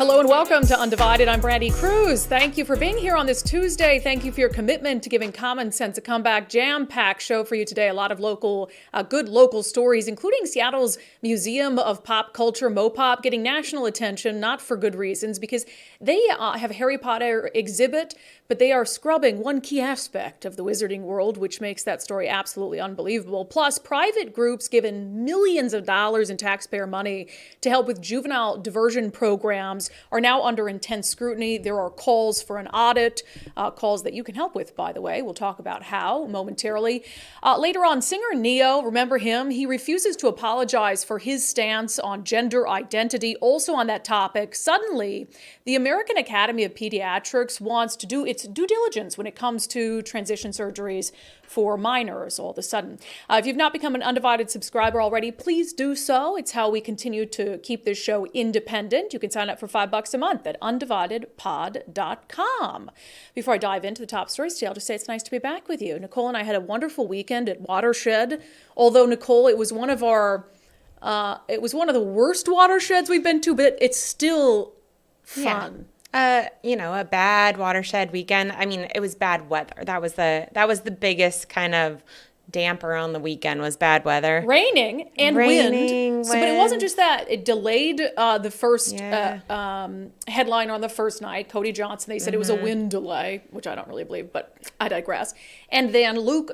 Hello and welcome to Undivided. I'm Brandi Kruse. Thank you for being here on this Tuesday. Thank you for your commitment to giving Common Sense a comeback. Jam-packed show for you today. A lot of good local stories, including Seattle's Museum of Pop Culture, MoPop, getting national attention, not for good reasons, because they have a Harry Potter exhibit, but they are scrubbing one key aspect of the wizarding world, which makes that story absolutely unbelievable. Plus, private groups given millions of dollars in taxpayer money to help with juvenile diversion programs are now under intense scrutiny. There are calls for an audit, calls that you can help with, by the way. We'll talk about how momentarily. Later on, singer Neo, remember him? He refuses to apologize for his stance on gender identity. Also on that topic, suddenly, the American Academy of Pediatrics wants to do its due diligence when it comes to transition surgeries for minors all of a sudden. If you've not become an Undivided subscriber already, please do so. It's how we continue to keep this show independent. You can sign up for $5 a month at undividedpod.com. Before I dive into the top stories today, I'll just say it's nice to be back with you. Nicole and I had a wonderful weekend at Watershed. Although, Nicole, it was one of the worst watersheds we've been to, but it's still fun. A bad watershed weekend. I mean, it was bad weather. That was the biggest kind of damper on the weekend, was bad weather. Raining and wind. So, but it wasn't just that. It delayed the first headliner on the first night, Cody Johnson. They said it was a wind delay, which I don't really believe, but I digress. And then Luke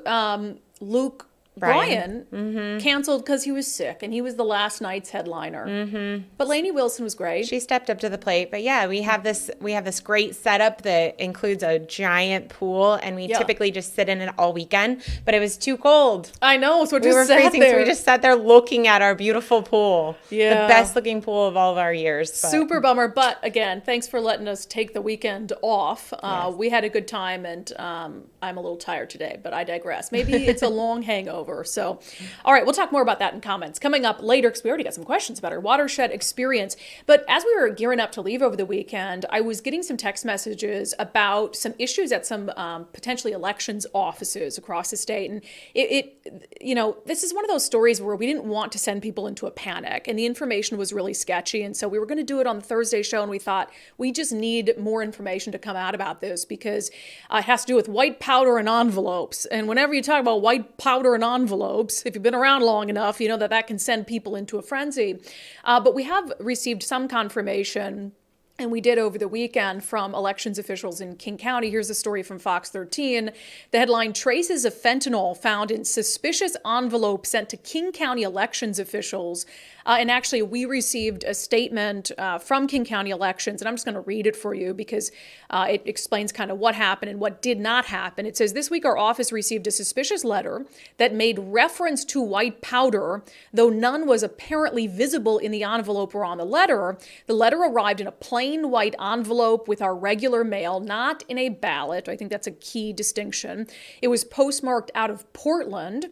Bryan canceled because he was sick, and he was the last night's headliner. But Lainey Wilson was great. She stepped up to the plate. But yeah, we have this great setup that includes a giant pool, and we typically just sit in it all weekend. But it was too cold. I know, so we were freezing. So we just sat there looking at our beautiful pool. Yeah, the best looking pool of all of our years. But. Super bummer. But again, thanks for letting us take the weekend off. Yes. We had a good time, and I'm a little tired today, but I digress. Maybe it's a long hangover. So, all right, we'll talk more about that in comments coming up later, because we already got some questions about our watershed experience. But as we were gearing up to leave over the weekend, I was getting some text messages about some issues at some potentially elections offices across the state. And this is one of those stories where we didn't want to send people into a panic, and the information was really sketchy. And so we were going to do it on the Thursday show, and we thought we just need more information to come out about this, because it has to do with white powder and envelopes. And whenever you talk about white powder and envelopes, if you've been around long enough, you know that can send people into a frenzy. But we have received some confirmation, and we did over the weekend, from elections officials in King County. Here's a story from Fox 13. The headline: traces of fentanyl found in suspicious envelope sent to King County elections officials. And actually, we received a statement from King County Elections, and I'm just going to read it for you because it explains kind of what happened and what did not happen. It says, this week our office received a suspicious letter that made reference to white powder, though none was apparently visible in the envelope or on the letter. The letter arrived in a plain white envelope with our regular mail, not in a ballot. I think that's a key distinction. It was postmarked out of Portland.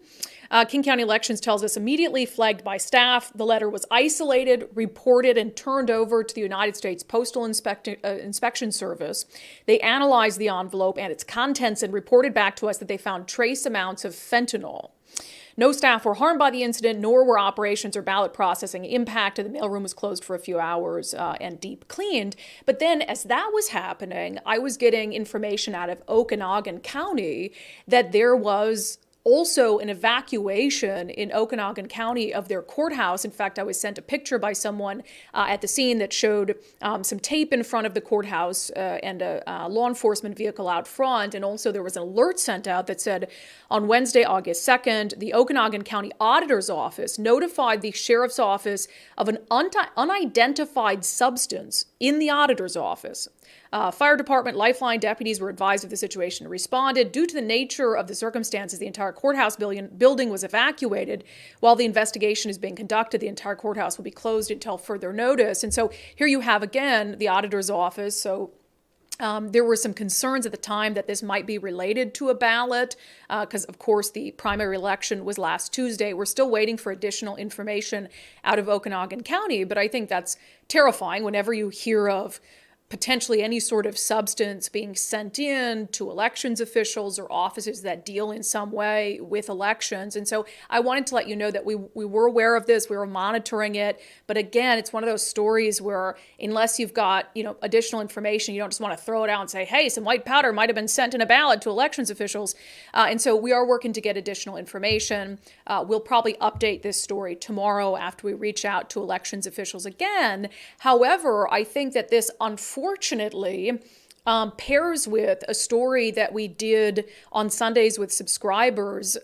King County Elections tells us, immediately flagged by staff, the letter was isolated, reported, and turned over to the United States Postal Inspection Service. They analyzed the envelope and its contents and reported back to us that they found trace amounts of fentanyl. No staff were harmed by the incident, nor were operations or ballot processing impacted. The mailroom was closed for a few hours and deep cleaned. But then as that was happening, I was getting information out of Okanogan County that there was also an evacuation in Okanogan County of their courthouse. In fact, I was sent a picture by someone at the scene that showed some tape in front of the courthouse and a law enforcement vehicle out front. And also there was an alert sent out that said, on Wednesday, August 2nd, the Okanogan County Auditor's Office notified the Sheriff's Office of an unidentified substance in the Auditor's Office. Fire department, Lifeline deputies were advised of the situation and responded. Due to the nature of the circumstances, the entire courthouse building was evacuated. While the investigation is being conducted, the entire courthouse will be closed until further notice. And so here you have, again, the auditor's office. So there were some concerns at the time that this might be related to a ballot because, of course, the primary election was last Tuesday. We're still waiting for additional information out of Okanogan County, but I think that's terrifying whenever you hear of potentially any sort of substance being sent in to elections officials or offices that deal in some way with elections. And so I wanted to let you know that we were aware of this, we were monitoring it. But again, it's one of those stories where unless you've got, additional information, you don't just want to throw it out and say, hey, some white powder might have been sent in a ballot to elections officials. And so we are working to get additional information. We'll probably update this story tomorrow after we reach out to elections officials again. However, I think that this unfortunately pairs with a story that we did on Sundays with subscribers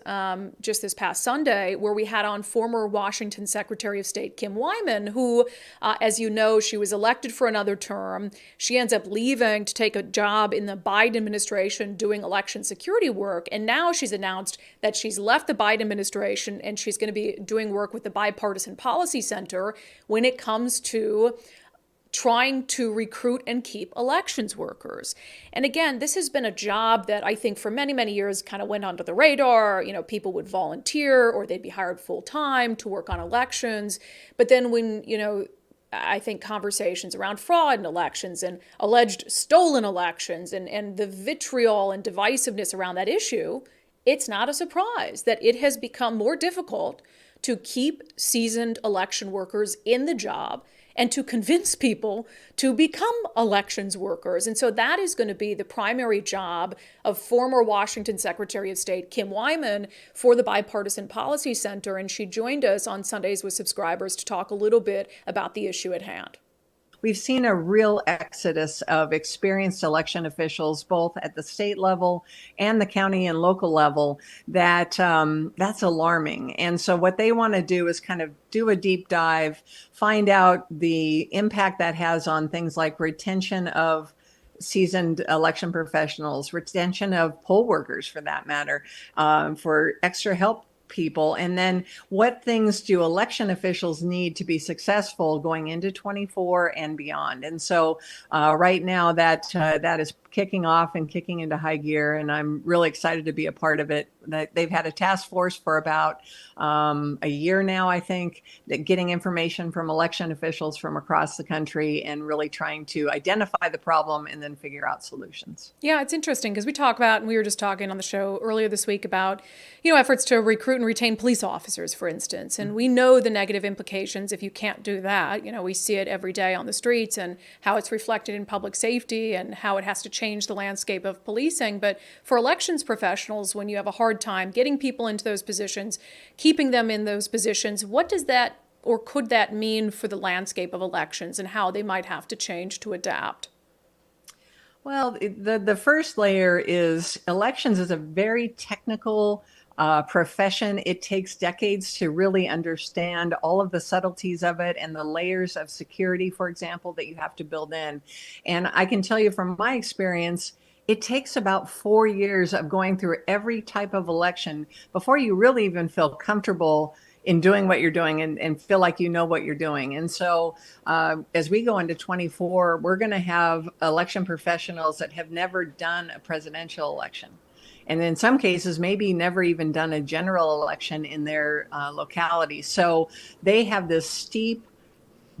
just this past Sunday, where we had on former Washington Secretary of State Kim Wyman, who, as you know, she was elected for another term. She ends up leaving to take a job in the Biden administration doing election security work. And now she's announced that she's left the Biden administration and she's going to be doing work with the Bipartisan Policy Center when it comes to trying to recruit and keep elections workers. And again, this has been a job that I think for many, many years kind of went under the radar. People would volunteer or they'd be hired full time to work on elections. But then when, I think conversations around fraud in elections and alleged stolen elections and the vitriol and divisiveness around that issue, it's not a surprise that it has become more difficult to keep seasoned election workers in the job and to convince people to become elections workers. And so that is going to be the primary job of former Washington Secretary of State Kim Wyman for the Bipartisan Policy Center. And she joined us on Sundays with subscribers to talk a little bit about the issue at hand. We've seen a real exodus of experienced election officials, both at the state level and the county and local level, that's alarming. And so what they want to do is kind of do a deep dive, find out the impact that has on things like retention of seasoned election professionals, retention of poll workers for that matter, for extra help people, and then what things do election officials need to be successful going into 24 and beyond. And so right now that is kicking off and kicking into high gear, and I'm really excited to be a part of it. They've had a task force for about a year now, I think, getting information from election officials from across the country and really trying to identify the problem and then figure out solutions. Yeah, it's interesting because we talk about, and we were just talking on the show earlier this week about, efforts to recruit and retain police officers, for instance. And we know the negative implications if you can't do that. We see it every day on the streets and how it's reflected in public safety and how it has to change the landscape of policing. But for elections professionals, when you have a hard time getting people into those positions, keeping them in those positions, what does that or could that mean for the landscape of elections and how they might have to change to adapt? Well, the first layer is elections is a very technical profession. It takes decades to really understand all of the subtleties of it and the layers of security, for example, that you have to build in. And I can tell you from my experience, it takes about 4 years of going through every type of election before you really even feel comfortable in doing what you're doing and feel like you know what you're doing. And so as we go into 24, we're going to have election professionals that have never done a presidential election. And in some cases, maybe never even done a general election in their locality. So they have this steep,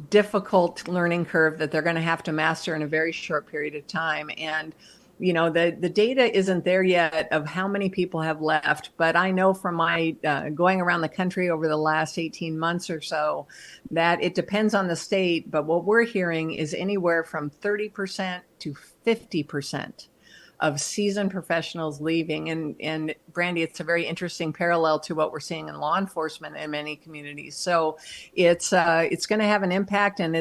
difficult learning curve that they're going to have to master in a very short period of time. And the data isn't there yet of how many people have left, but I know from my going around the country over the last 18 months or so that it depends on the state. But what we're hearing is anywhere from 30% to 50% of seasoned professionals leaving. And Brandi, it's a very interesting parallel to what we're seeing in law enforcement in many communities. So it's going to have an impact, and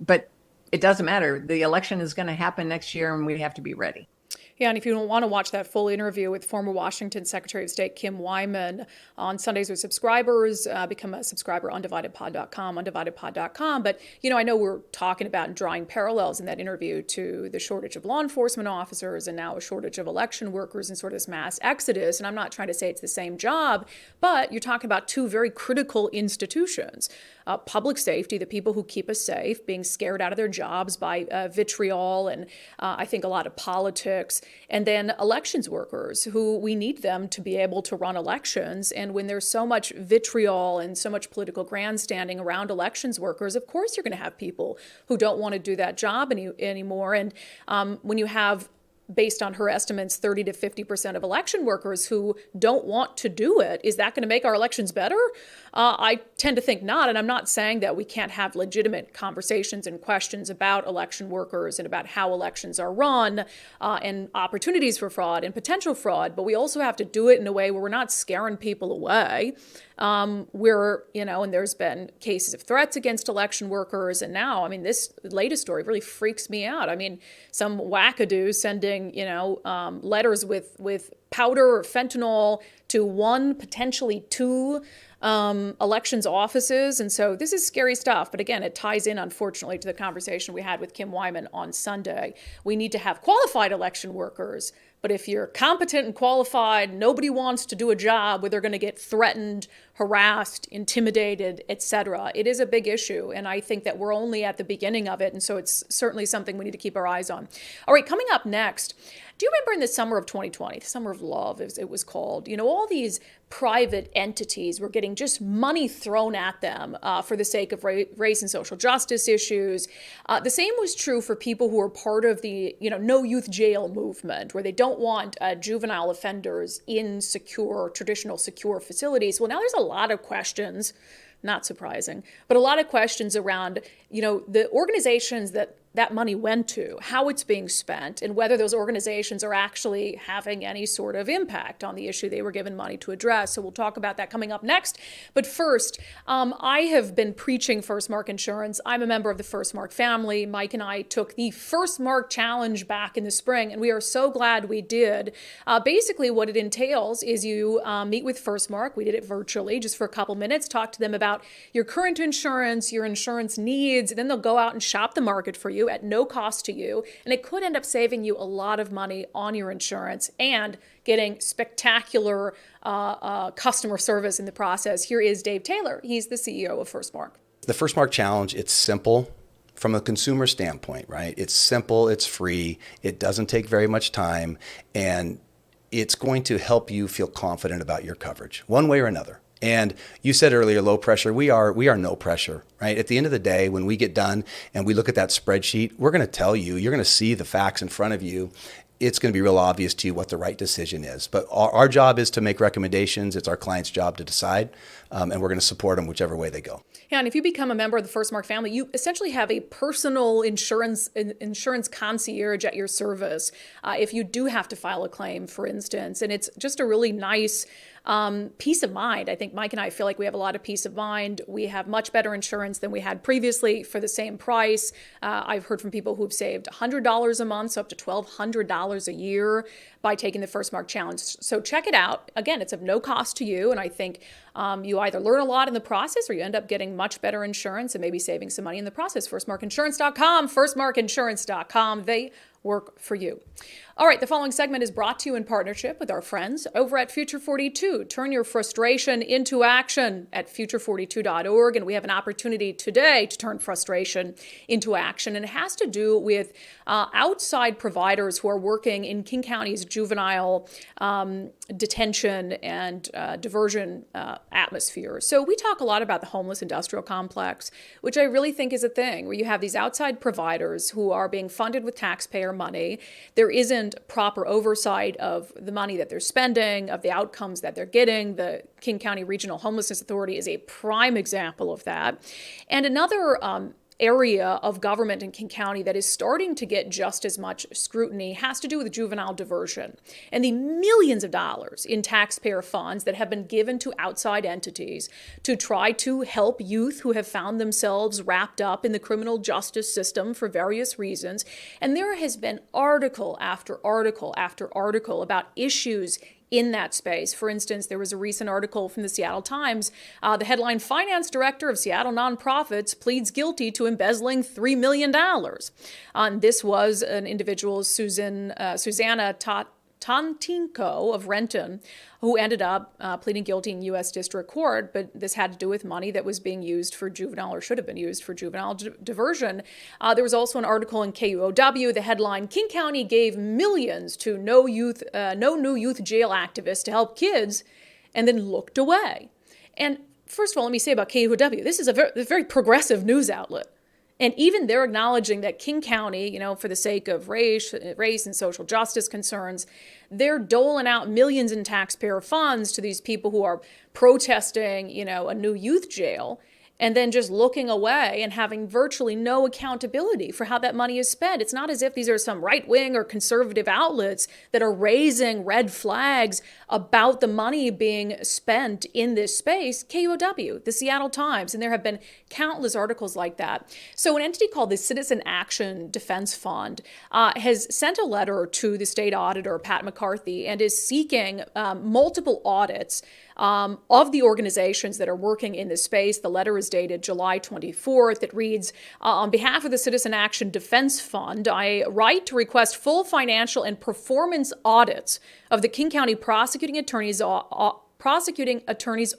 but it doesn't matter. The election is going to happen next year, and we have to be ready. Yeah, and if you want to watch that full interview with former Washington Secretary of State Kim Wyman on Sundays with subscribers, become a subscriber, undividedpod.com. But, I know we're talking about and drawing parallels in that interview to the shortage of law enforcement officers and now a shortage of election workers and sort of this mass exodus. And I'm not trying to say it's the same job, but you're talking about two very critical institutions. Public safety, the people who keep us safe, being scared out of their jobs by vitriol and I think a lot of politics politics, and then elections workers who we need them to be able to run elections. And when there's so much vitriol and so much political grandstanding around elections workers, of course you're going to have people who don't want to do that job anymore. And when you have, based on her estimates, 30 to 50% of election workers who don't want to do it, is that going to make our elections better? I tend to think not. And I'm not saying that we can't have legitimate conversations and questions about election workers and about how elections are run and opportunities for fraud and potential fraud. But we also have to do it in a way where we're not scaring people away. And there's been cases of threats against election workers. And now, I mean, this latest story really freaks me out. I mean, some wackadoo sending, letters with powder or fentanyl to one, potentially two elections offices. And so this is scary stuff. But again, it ties in, unfortunately, to the conversation we had with Kim Wyman on Sunday. We need to have qualified election workers. But if you're competent and qualified, nobody wants to do a job where they're going to get threatened, harassed, intimidated, etc. It is a big issue. And I think that we're only at the beginning of it. And so it's certainly something we need to keep our eyes on. All right, coming up next, do you remember in the summer of 2020, the summer of love, as it was called, all these private entities were getting just money thrown at them for the sake of race and social justice issues. The same was true for people who were part of the, no youth jail movement, where they don't want juvenile offenders in traditional secure facilities. Well, now there's a lot of questions, not surprising, but a lot of questions around, the organizations that money went to, how it's being spent, and whether those organizations are actually having any sort of impact on the issue they were given money to address. So we'll talk about that coming up next. But first, I have been preaching First Mark Insurance. I'm a member of the First Mark family. Mike and I took the First Mark Challenge back in the spring, and we are so glad we did. Basically, what it entails is you meet with First Mark. We did it virtually, just for a couple minutes, talk to them about your current insurance, your insurance needs, and then they'll go out and shop the market for you at no cost to you. And it could end up saving you a lot of money on your insurance and getting spectacular customer service in the process. Here is Dave Taylor. He's the CEO of First Mark. The First Mark Challenge, it's simple from a consumer standpoint, right? It's simple, it's free, it doesn't take very much time, and it's going to help you feel confident about your coverage, one way or another. And you said earlier, low pressure. We are no pressure, right? At the end of the day, when we get done and we look at that spreadsheet, we're going to tell you, you're going to see the facts in front of you. It's going to be real obvious to you what the right decision is. But our job is to make recommendations. It's our client's job to decide, and we're going to support them whichever way they go. Yeah, and if you become a member of the First Mark family, you essentially have a personal insurance concierge at your service if you do have to file a claim, for instance. And it's just a really nice peace of mind. I think Mike and I feel like we have a lot of peace of mind. We have much better insurance than we had previously for the same price. I've heard from people who've saved $100 a month, so up to $1,200 a year by taking the First Mark Challenge. So check it out. Again, it's of no cost to you. And I think you either learn a lot in the process or you end up getting much better insurance and maybe saving some money in the process. FirstMarkInsurance.com, FirstMarkInsurance.com. They work for you. All right, the following segment is brought to you in partnership with our friends over at Future 42. Turn your frustration into action at future42.org. And we have an opportunity today to turn frustration into action. And it has to do with outside providers who are working in King County's juvenile detention and diversion atmosphere. So we talk a lot about the homeless industrial complex, which I really think is a thing, where you have these outside providers who are being funded with taxpayer money. There isn't proper oversight of the money that they're spending, of the outcomes that they're getting. The King County Regional Homelessness Authority is a prime example of that. And another area of government in King County that is starting to get just as much scrutiny has to do with juvenile diversion and the millions of dollars in taxpayer funds that have been given to outside entities to try to help youth who have found themselves wrapped up in the criminal justice system for various reasons. And there has been article after article after article about issues in that space. For instance, there was a recent article from the Seattle Times. The headline, Finance Director of Seattle Nonprofits pleads guilty to embezzling $3 million. This was an individual, Susanna Tantinko of Renton, who ended up pleading guilty in U.S. District Court, but this had to do with money that was being used for juvenile, or should have been used for juvenile diversion. There was also an article in KUOW, the headline, King County gave millions to no new youth jail activists to help kids, and then looked away. And first of all, let me say about KUOW, this is a very progressive news outlet. And even they're acknowledging that King County, for the sake of race and social justice concerns, they're doling out millions in taxpayer funds to these people who are protesting, a new youth jail, and then just looking away and having virtually no accountability for how that money is spent. It's not as if these are some right-wing or conservative outlets that are raising red flags about the money being spent in this space. KUOW, the Seattle Times, and there have been countless articles like that. So an entity called the Citizen Action Defense Fund has sent a letter to the state auditor, Pat McCarthy, and is seeking multiple audits of the organizations that are working in this space. The letter is dated July 24th. It reads, on behalf of the Citizen Action Defense Fund, I write to request full financial and performance audits of the King County Prosecuting Attorney's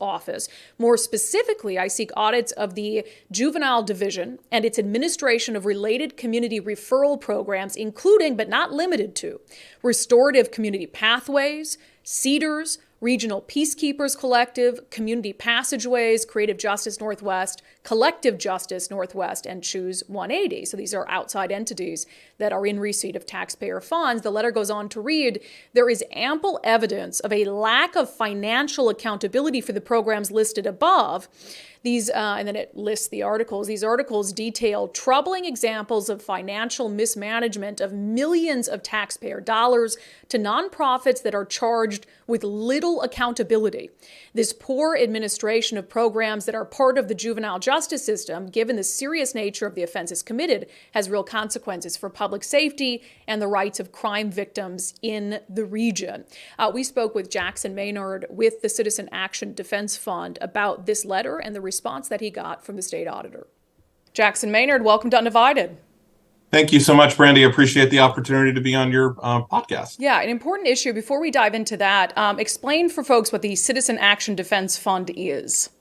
Office. More specifically, I seek audits of the Juvenile Division and its administration of related community referral programs, including but not limited to restorative community pathways, CEDARS, Regional Peacekeepers Collective, Community Passageways, Creative Justice Northwest, Collective Justice Northwest, and Choose 180. So these are outside entities that are in receipt of taxpayer funds. The letter goes on to read, there is ample evidence of a lack of financial accountability for the programs listed above. These, and then it lists the articles. These articles detail troubling examples of financial mismanagement of millions of taxpayer dollars to nonprofits that are charged with little accountability. This poor administration of programs that are part of the juvenile justice system, given the serious nature of the offenses committed, has real consequences for public safety and the rights of crime victims in the region. We spoke with Jackson Maynard with the Citizen Action Defense Fund about this letter and the response that he got from the state auditor. Jackson Maynard, welcome to Undivided. Thank you so much, Brandi. I appreciate the opportunity to be on your podcast. Yeah, an important issue. Before we dive into that, explain for folks what the Citizen Action Defense Fund is.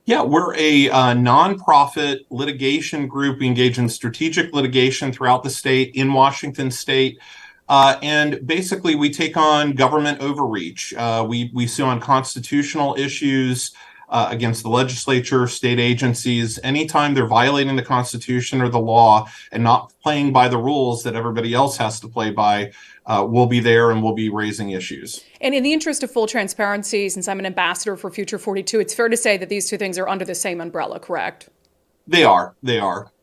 Yeah, we're a nonprofit litigation group. We engage in strategic litigation throughout the state, in Washington state. And basically, we take on government overreach. We sue on constitutional issues against the legislature, state agencies, anytime they're violating the Constitution or the law and not playing by the rules that everybody else has to play by, we'll be there and we'll be raising issues. And in the interest of full transparency, since I'm an ambassador for Future 42, it's fair to say that these two things are under the same umbrella, correct? They are.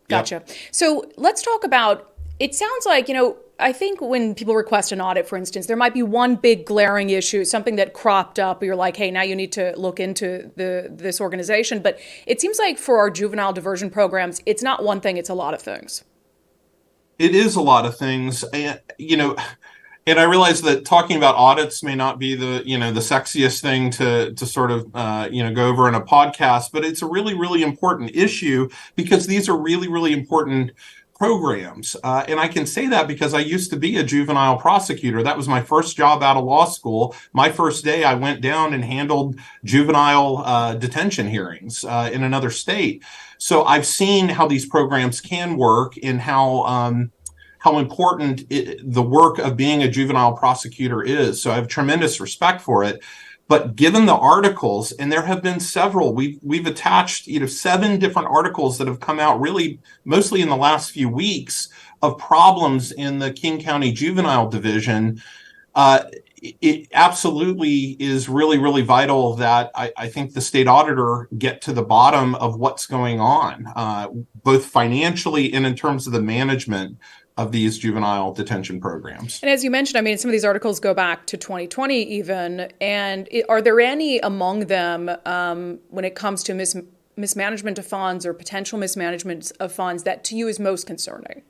Gotcha. Yep. So let's talk about, it sounds like, I think when people request an audit, for instance, there might be one big glaring issue, something that cropped up. You're like, hey, now you need to look into this organization. But it seems like for our juvenile diversion programs, it's not one thing, it's a lot of things. It is a lot of things. And I realize that talking about audits may not be the sexiest thing to sort of, go over in a podcast, but it's a really, really important issue because these are really, really important programs. And I can say that because I used to be a juvenile prosecutor. That was my first job out of law school. My first day, I went down and handled juvenile detention hearings in another state. So I've seen how these programs can work and how important the work of being a juvenile prosecutor is. So I have tremendous respect for it. But given the articles, and there have been several, we've attached 7 different articles that have come out really mostly in the last few weeks of problems in the King County Juvenile Division. It absolutely is really, really vital that I think the state auditor get to the bottom of what's going on, both financially and in terms of the management of these juvenile detention programs. And as you mentioned, some of these articles go back to 2020 even. And are there any among them when it comes to mismanagement of funds or potential mismanagement of funds that to you is most concerning?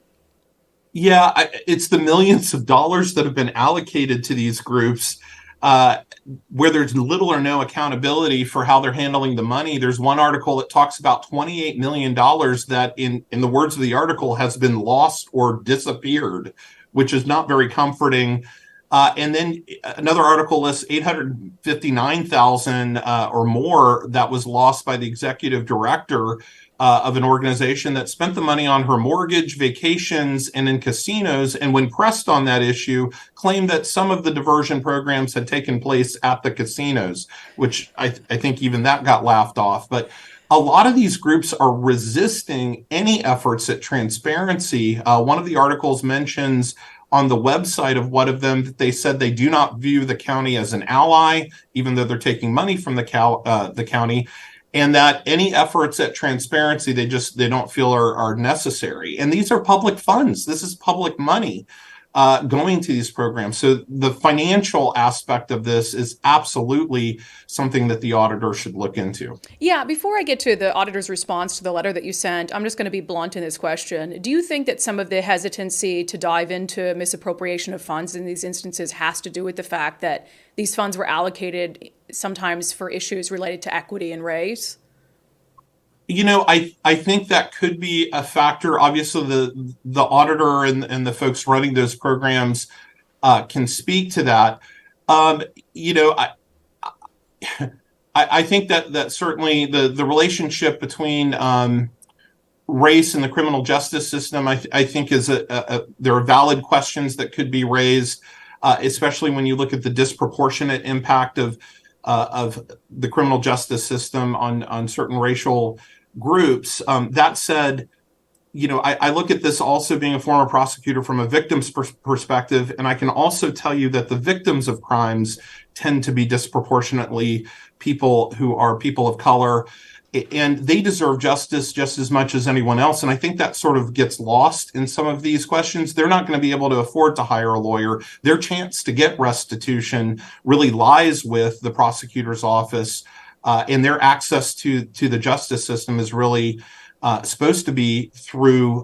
Yeah, it's the millions of dollars that have been allocated to these groups where there's little or no accountability for how they're handling the money. There's one article that talks about $28 million that, in the words of the article, has been lost or disappeared, which is not very comforting And then another article lists 859,000 or more that was lost by the executive director of an organization that spent the money on her mortgage, vacations, and in casinos. And when pressed on that issue, claimed that some of the diversion programs had taken place at the casinos, which I think even that got laughed off. But a lot of these groups are resisting any efforts at transparency. One of the articles mentions on the website of one of them that they said they do not view the county as an ally, even though they're taking money from the county, and that any efforts at transparency they don't feel are necessary. And these are public funds. This is public money going to these programs. So the financial aspect of this is absolutely something that the auditor should look into. Yeah, before I get to the auditor's response to the letter that you sent, I'm just going to be blunt in this question. Do you think that some of the hesitancy to dive into misappropriation of funds in these instances has to do with the fact that these funds were allocated sometimes for issues related to equity and race? I think that could be a factor. Obviously, the auditor and the folks running those programs can speak to that. I think that certainly the relationship between race and the criminal justice system, I think there are valid questions that could be raised, especially when you look at the disproportionate impact of the criminal justice system on certain racial groups. That said, I look at this also being a former prosecutor from a victim's perspective, and I can also tell you that the victims of crimes tend to be disproportionately people who are people of color, and they deserve justice just as much as anyone else. And I think that sort of gets lost in some of these questions. They're not going to be able to afford to hire a lawyer. Their chance to get restitution really lies with the prosecutor's office, and their access to the justice system is really supposed to be through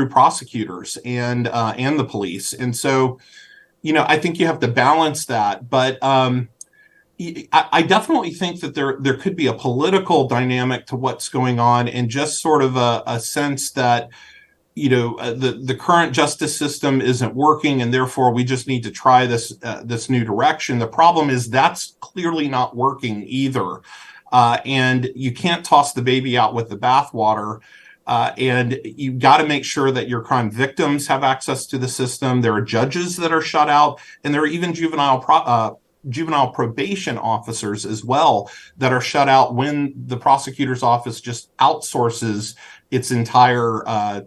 prosecutors and the police. And so, I think you have to balance that. But I definitely think that there could be a political dynamic to what's going on, and just sort of a sense that the current justice system isn't working, and therefore we just need to try this new direction. The problem is that's clearly not working either, and you can't toss the baby out with the bathwater. And you got to make sure that your crime victims have access to the system. There are judges that are shut out, and there are even juvenile probation officers as well that are shut out when the prosecutor's office just outsources its entire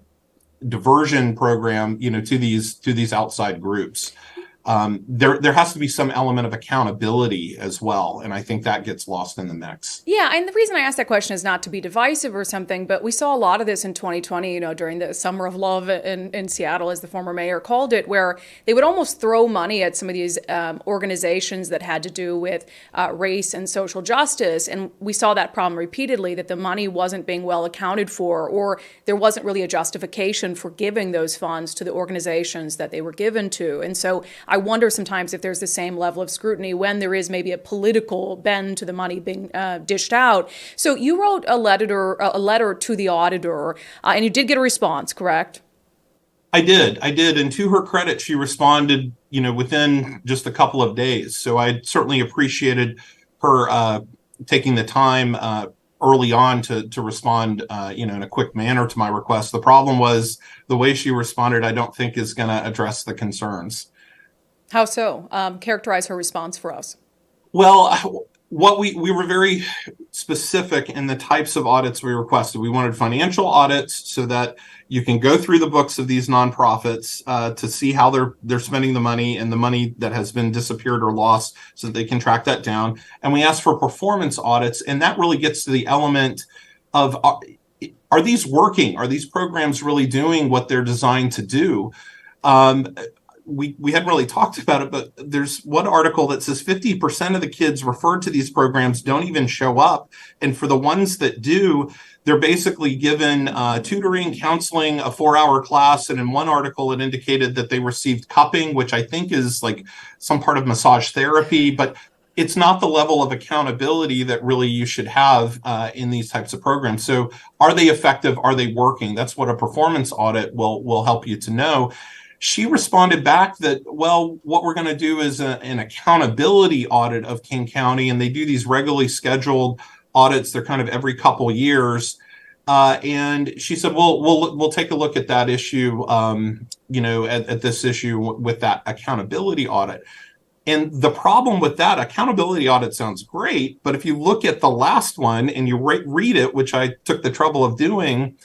diversion program, to these outside groups. There has to be some element of accountability as well, and I think that gets lost in the mix. Yeah, and the reason I asked that question is not to be divisive or something, but we saw a lot of this in 2020, during the Summer of Love in Seattle, as the former mayor called it, where they would almost throw money at some of these organizations that had to do with race and social justice, and we saw that problem repeatedly, that the money wasn't being well accounted for, or there wasn't really a justification for giving those funds to the organizations that they were given to. And so I wonder sometimes if there's the same level of scrutiny when there is maybe a political bend to the money being dished out. So you wrote a letter to the auditor, and you did get a response, correct? I did. And to her credit, she responded, within just a couple of days. So I certainly appreciated her taking the time early on to respond, in a quick manner to my request. The problem was the way she responded, I don't think is going to address the concerns. How so? Characterize her response for us. Well, what we were very specific in the types of audits we requested. We wanted financial audits so that you can go through the books of these nonprofits to see how they're spending the money and the money that has been disappeared or lost, so that they can track that down. And we asked for performance audits, and that really gets to the element of are these working? Are these programs really doing what they're designed to do? We hadn't really talked about it, but there's one article that says 50% of the kids referred to these programs don't even show up. And for the ones that do, they're basically given tutoring, counseling, a 4-hour class. And in one article, it indicated that they received cupping, which I think is like some part of massage therapy, but it's not the level of accountability that really you should have in these types of programs. So are they effective? Are they working? That's what a performance audit will help you to know. she responded back that, well, what we're going to do is an accountability audit of King County, and they do these regularly scheduled audits. They're kind of every couple years. And she said, well, we'll take a look at that issue, at this issue with that accountability audit. And the problem with that accountability audit sounds great, but if you look at the last one and you read it, which I took the trouble of doing,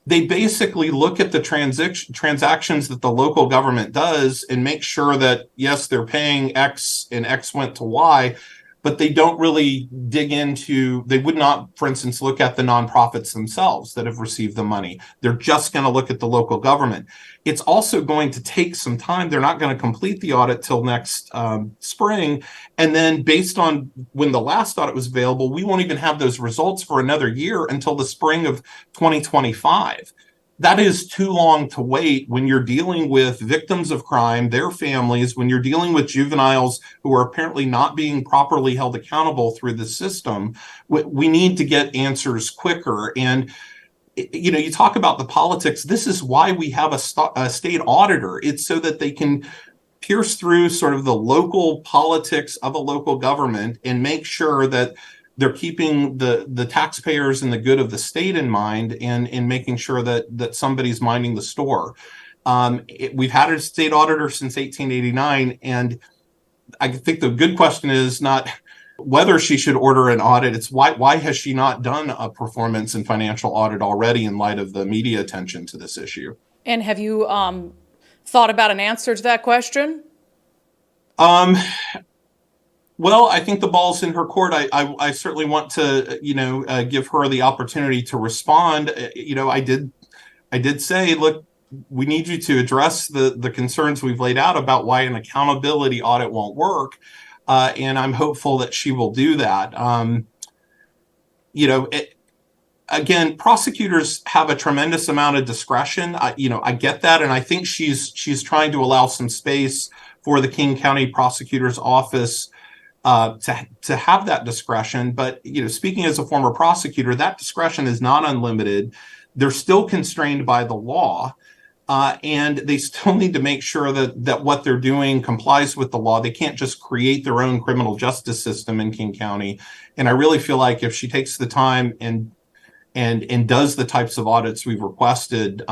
they basically look at the transactions that the local government does and make sure that, yes, they're paying X and X went to Y, but they don't really dig into, they would not, for instance, look at the nonprofits themselves that have received the money. They're just going to look at the local government. It's also going to take some time. They're not going to complete the audit till next spring. And then based on when the last audit was available, we won't even have those results for another year until the spring of 2025. That is too long to wait when you're dealing with victims of crime, their families, when you're dealing with juveniles who are apparently not being properly held accountable through the system. We need to get answers quicker. And, you talk about the politics. This is why we have a state auditor. It's so that they can pierce through sort of the local politics of a local government and make sure that they're keeping the taxpayers and the good of the state in mind, and making sure that somebody's minding the store. We've had a state auditor since 1889, and I think the good question is not whether she should order an audit. It's why has she not done a performance and financial audit already in light of the media attention to this issue? And have you thought about an answer to that question? Well, I think the ball's in her court. I certainly want to, give her the opportunity to respond. I did say, look, we need you to address the concerns we've laid out about why an accountability audit won't work. And I'm hopeful that she will do that. Again, prosecutors have a tremendous amount of discretion. I get that. And I think she's trying to allow some space for the King County Prosecutor's Office to have that discretion. But, speaking as a former prosecutor, that discretion is not unlimited. They're still constrained by the law, and they still need to make sure that what they're doing complies with the law. They can't just create their own criminal justice system in King County. And I really feel like if she takes the time and does the types of audits we've requested,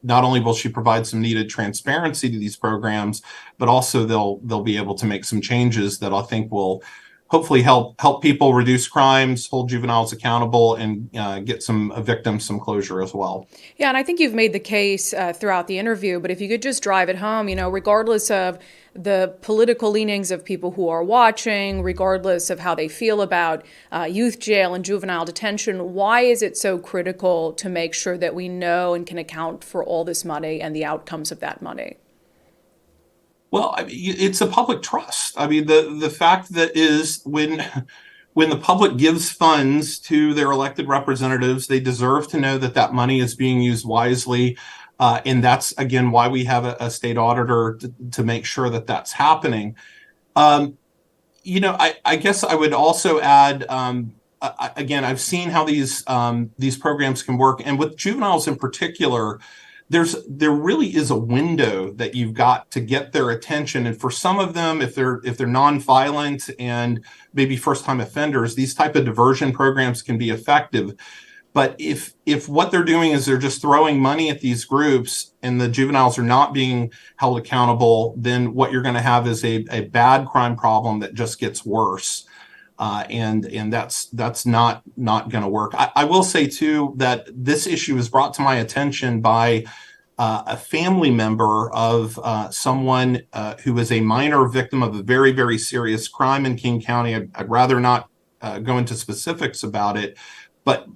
not only will she provide some needed transparency to these programs, but also they'll be able to make some changes that I think will hopefully help people reduce crimes, hold juveniles accountable, and get some victims some closure as well. Yeah, and I think you've made the case throughout the interview, but if you could just drive it home, regardless of the political leanings of people who are watching, regardless of how they feel about youth jail and juvenile detention, why is it so critical to make sure that we know and can account for all this money and the outcomes of that money? Well, it's a public trust. The fact that is when the public gives funds to their elected representatives, they deserve to know that money is being used wisely. And that's, again, why we have a state auditor to make sure that that's happening. I guess I would also add, again, I've seen how these programs can work. And with juveniles in particular, there really is a window that you've got to get their attention. And for some of them, if they're nonviolent and maybe first-time offenders, these type of diversion programs can be effective. But if what they're doing is they're just throwing money at these groups and the juveniles are not being held accountable, then what you're going to have is a bad crime problem that just gets worse. And that's not going to work. I will say, too, that this issue was brought to my attention by a family member of someone who was a minor victim of a very, very serious crime in King County. I'd rather not go into specifics about it, but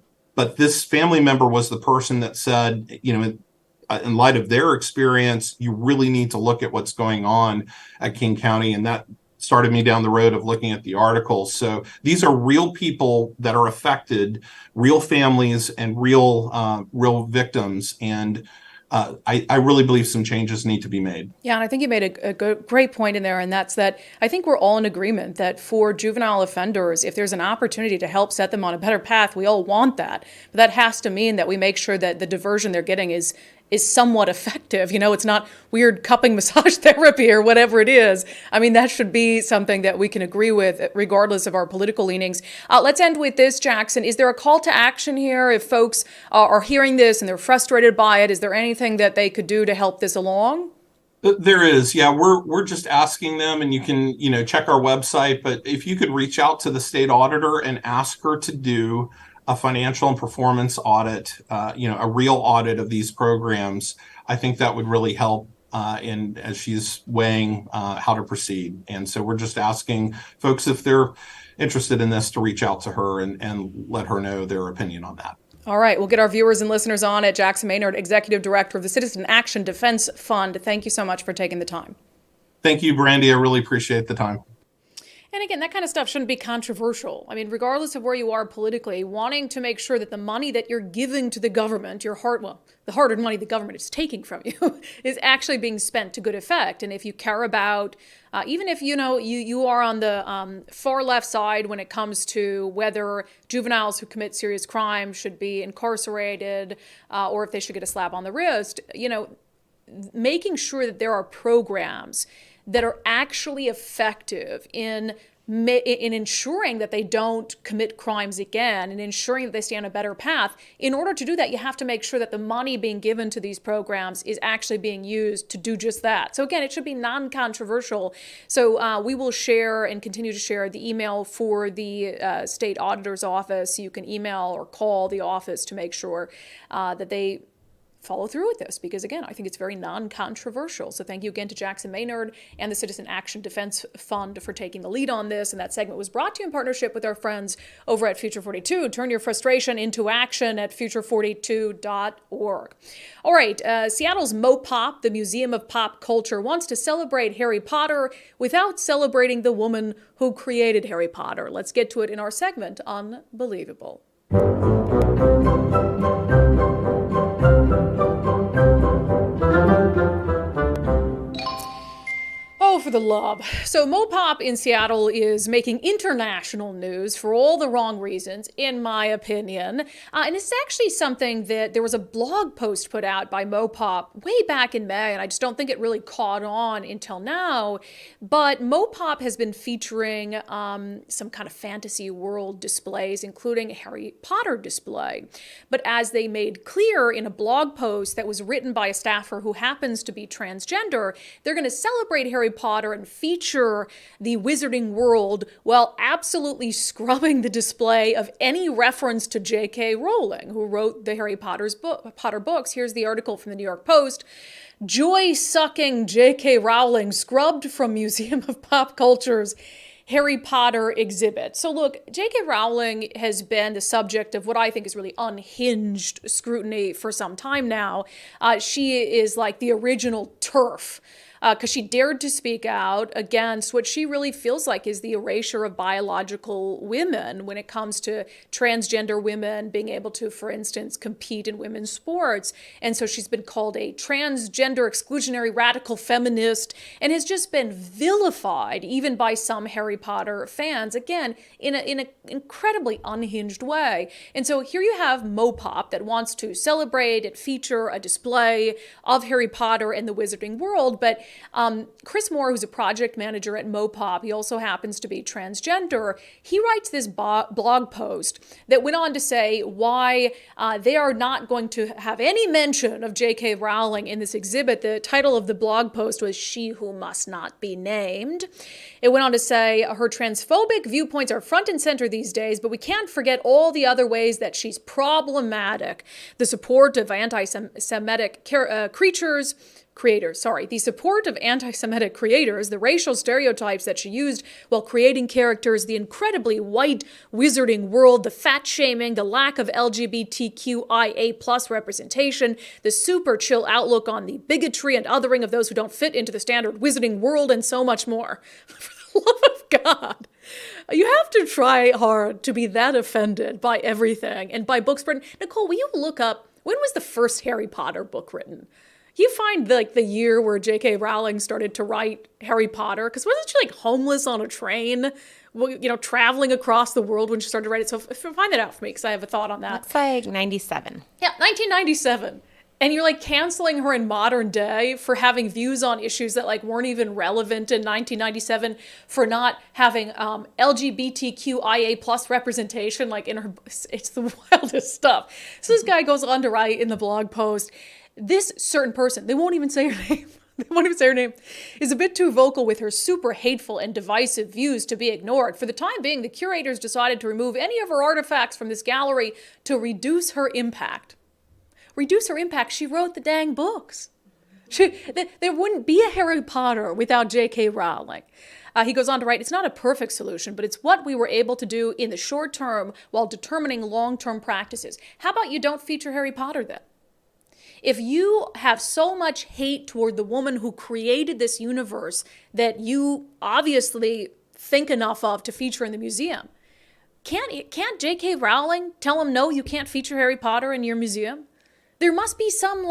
this family member was the person that said, in light of their experience, you really need to look at what's going on at King County. And that started me down the road of looking at the articles. So these are real people that are affected, real families and real victims. And I really believe some changes need to be made. Yeah, and I think you made a great point in there, and that's that I think we're all in agreement that for juvenile offenders, if there's an opportunity to help set them on a better path, we all want that. But that has to mean that we make sure that the diversion they're getting is is somewhat effective. It's not weird cupping massage therapy or whatever it is. I mean, that should be something that we can agree with regardless of our political leanings. Let's end with this, Jackson. Is there a call to action here? If folks are hearing this and they're frustrated by it, is there anything that they could do to help this along? There is. Yeah, we're just asking them, and you can, check our website, but if you could reach out to the state auditor and ask her to do a financial and performance audit, a real audit of these programs, I think that would really help as she's weighing how to proceed. And so we're just asking folks, if they're interested in this, to reach out to her and let her know their opinion on that. All right, we'll get our viewers and listeners on it. Jackson Maynard, Executive Director of the Citizen Action Defense Fund. Thank you so much for taking the time. Thank you, Brandi. I really appreciate the time. And again, that kind of stuff shouldn't be controversial. I mean, regardless of where you are politically, wanting to make sure that the money that you're giving to the government, the hard-earned money the government is taking from you, is actually being spent to good effect. And if you care about, even if you are on the far left side when it comes to whether juveniles who commit serious crimes should be incarcerated or if they should get a slap on the wrist, making sure that there are programs that are actually effective in ensuring that they don't commit crimes again and ensuring that they stay on a better path. In order to do that, you have to make sure that the money being given to these programs is actually being used to do just that. So again, it should be non-controversial. So we will share and continue to share the email for the state auditor's office. You can email or call the office to make sure that they follow through with this, because again, I think it's very non-controversial. So thank you again to Jackson Maynard and the Citizen Action Defense Fund for taking the lead on this. And that segment was brought to you in partnership with our friends over at Future 42. Turn your frustration into action at future42.org. All right, Seattle's MoPop, the Museum of Pop Culture, wants to celebrate Harry Potter without celebrating the woman who created Harry Potter. Let's get to it in our segment, Unbelievable. Oh, for the love. So MoPop in Seattle is making international news for all the wrong reasons, in my opinion. And it's actually something that there was a blog post put out by MoPop way back in May, and I just don't think it really caught on until now. But MoPop has been featuring some kind of fantasy world displays, including a Harry Potter display. But as they made clear in a blog post that was written by a staffer who happens to be transgender, they're going to celebrate Harry Potter and feature the Wizarding World while absolutely scrubbing the display of any reference to JK Rowling, who wrote the Harry Potter books. Here's the article from the New York Post. Joy-sucking JK Rowling scrubbed from Museum of Pop Culture's Harry Potter exhibit. So look, JK Rowling has been the subject of what I think is really unhinged scrutiny for some time now. She is like the original TERF, because she dared to speak out against what she really feels like is the erasure of biological women when it comes to transgender women being able to, for instance, compete in women's sports. And so she's been called a transgender exclusionary radical feminist and has just been vilified even by some Harry Potter fans, again, in an incredibly unhinged way. And so here you have MoPop that wants to celebrate and feature a display of Harry Potter and the Wizarding World, but Chris Moore, who's a project manager at MoPop, he also happens to be transgender. He writes this blog post that went on to say why they are not going to have any mention of J.K. Rowling in this exhibit. The title of the blog post was "She Who Must Not Be Named." It went on to say, her transphobic viewpoints are front and center these days, but we can't forget all the other ways that she's problematic. The support of anti-Semitic the support of anti-Semitic creators, the racial stereotypes that she used while creating characters, the incredibly white Wizarding World, the fat-shaming, the lack of LGBTQIA+ representation, the super chill outlook on the bigotry and othering of those who don't fit into the standard Wizarding World, and so much more. For the love of God. You have to try hard to be that offended by everything and by books written. Nicole, will you look up, when was the first Harry Potter book written? You find the year where J.K. Rowling started to write Harry Potter, because wasn't she homeless on a train, traveling across the world when she started to write it? So find that out for me, because I have a thought on that. Looks like 97. Yeah, 1997. And you're like canceling her in modern day for having views on issues that like weren't even relevant in 1997, for not having LGBTQIA plus representation like in her. It's the wildest stuff. So this guy goes on to write in the blog post, this certain person, they won't even say her name. They won't even say her name, is a bit too vocal with her super hateful and divisive views to be ignored. For the time being, the curators decided to remove any of her artifacts from this gallery to reduce her impact. Reduce her impact. She wrote the dang books. There wouldn't be a Harry Potter without JK Rowling. He goes on to write, it's not a perfect solution, but it's what we were able to do in the short term while determining long-term practices. How about you don't feature Harry Potter then? If you have so much hate toward the woman who created this universe that you obviously think enough of to feature in the museum, can't J.K. Rowling tell him, no, you can't feature Harry Potter in your museum? There must be some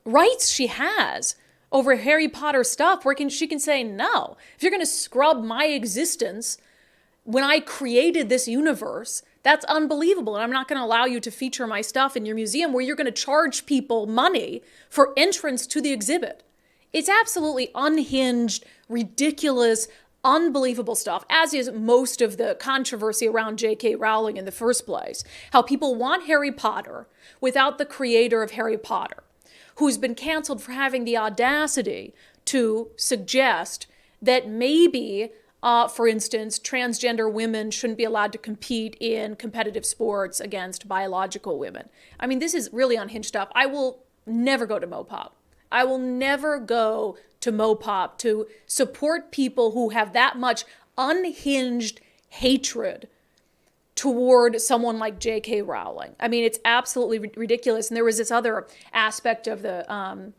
rights she has over Harry Potter stuff where she can say, no, if you're going to scrub my existence when I created this universe, that's unbelievable. And I'm not going to allow you to feature my stuff in your museum where you're going to charge people money for entrance to the exhibit. It's absolutely unhinged, ridiculous, unbelievable stuff, as is most of the controversy around J.K. Rowling in the first place. How people want Harry Potter without the creator of Harry Potter, who's been canceled for having the audacity to suggest that maybe for instance, transgender women shouldn't be allowed to compete in competitive sports against biological women. I mean, this is really unhinged stuff. I will never go to MoPop. I will never go to MoPop to support people who have that much unhinged hatred toward someone like J.K. Rowling. I mean, it's absolutely ridiculous. And there was this other aspect of the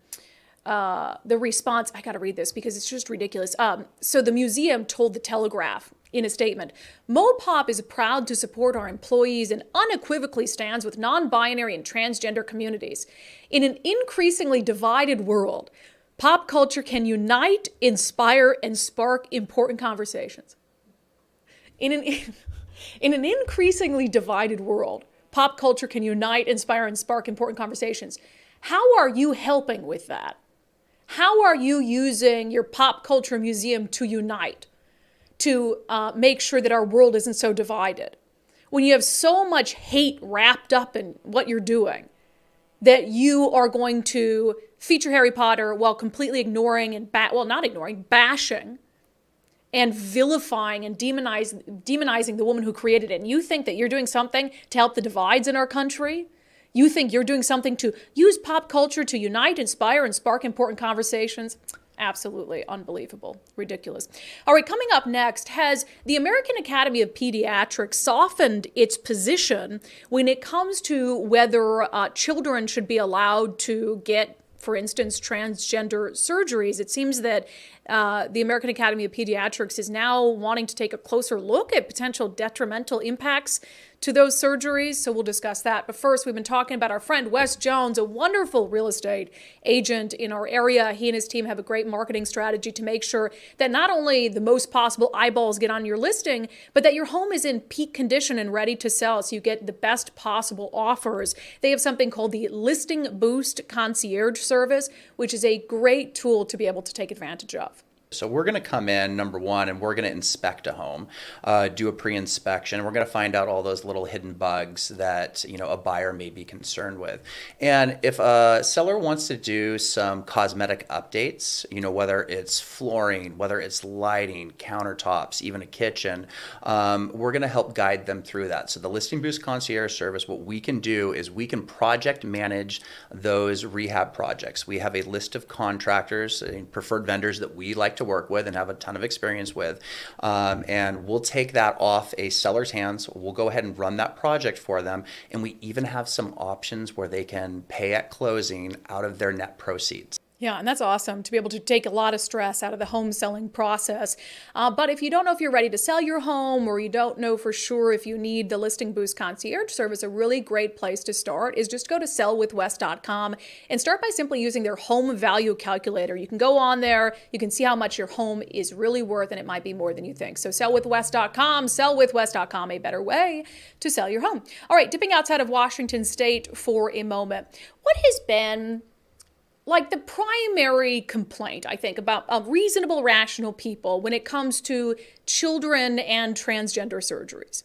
response. I got to read this because it's just ridiculous. So the museum told the Telegraph in a statement, MoPop is proud to support our employees and unequivocally stands with non-binary and transgender communities. In an increasingly divided world, pop culture can unite, inspire, and spark important conversations. In an increasingly divided world, pop culture can unite, inspire, and spark important conversations. How are you helping with that? How are you using your pop culture museum to unite, to make sure that our world isn't so divided? When you have so much hate wrapped up in what you're doing, that you are going to feature Harry Potter while completely ignoring and, bashing and vilifying and demonizing the woman who created it. And you think that you're doing something to help the divides in our country? You think you're doing something to use pop culture to unite, inspire, and spark important conversations? Absolutely unbelievable. Ridiculous. All right, coming up next, has the American Academy of Pediatrics softened its position when it comes to whether children should be allowed to get, for instance, transgender surgeries? It seems that the American Academy of Pediatrics is now wanting to take a closer look at potential detrimental impacts to those surgeries. So we'll discuss that. But first, we've been talking about our friend Wes Jones, a wonderful real estate agent in our area. He and his team have a great marketing strategy to make sure that not only the most possible eyeballs get on your listing, but that your home is in peak condition and ready to sell so you get the best possible offers. They have something called the Listing Boost Concierge Service, which is a great tool to be able to take advantage of. So we're going to come in, number one, and we're going to inspect a home, do a pre-inspection. We're going to find out all those little hidden bugs that, a buyer may be concerned with. And if a seller wants to do some cosmetic updates, whether it's flooring, whether it's lighting, countertops, even a kitchen, we're going to help guide them through that. So the Listing Boost Concierge Service, what we can do is we can project manage those rehab projects. We have a list of contractors and preferred vendors that we like to work with and have a ton of experience with, and we'll take that off a seller's hands. We'll go ahead and run that project for them, and we even have some options where they can pay at closing out of their net proceeds. Yeah, and that's awesome to be able to take a lot of stress out of the home selling process. But if you don't know if you're ready to sell your home, or you don't know for sure if you need the Listing Boost concierge service, a really great place to start is just go to sellwithwest.com and start by simply using their home value calculator. You can go on there, you can see how much your home is really worth, and it might be more than you think. So sellwithwest.com, sellwithwest.com, a better way to sell your home. All right, dipping outside of Washington State for a moment. What has been like the primary complaint, I think, about reasonable, rational people when it comes to children and transgender surgeries?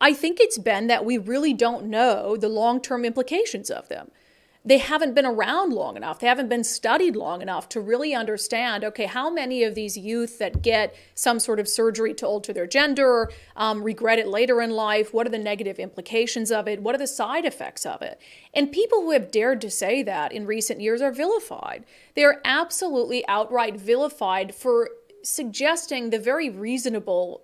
I think it's been that we really don't know the long-term implications of them. They haven't been around long enough. They haven't been studied long enough to really understand, okay, how many of these youth that get some sort of surgery to alter their gender regret it later in life? What are the negative implications of it? What are the side effects of it? And people who have dared to say that in recent years are vilified. They are absolutely outright vilified for suggesting the very reasonable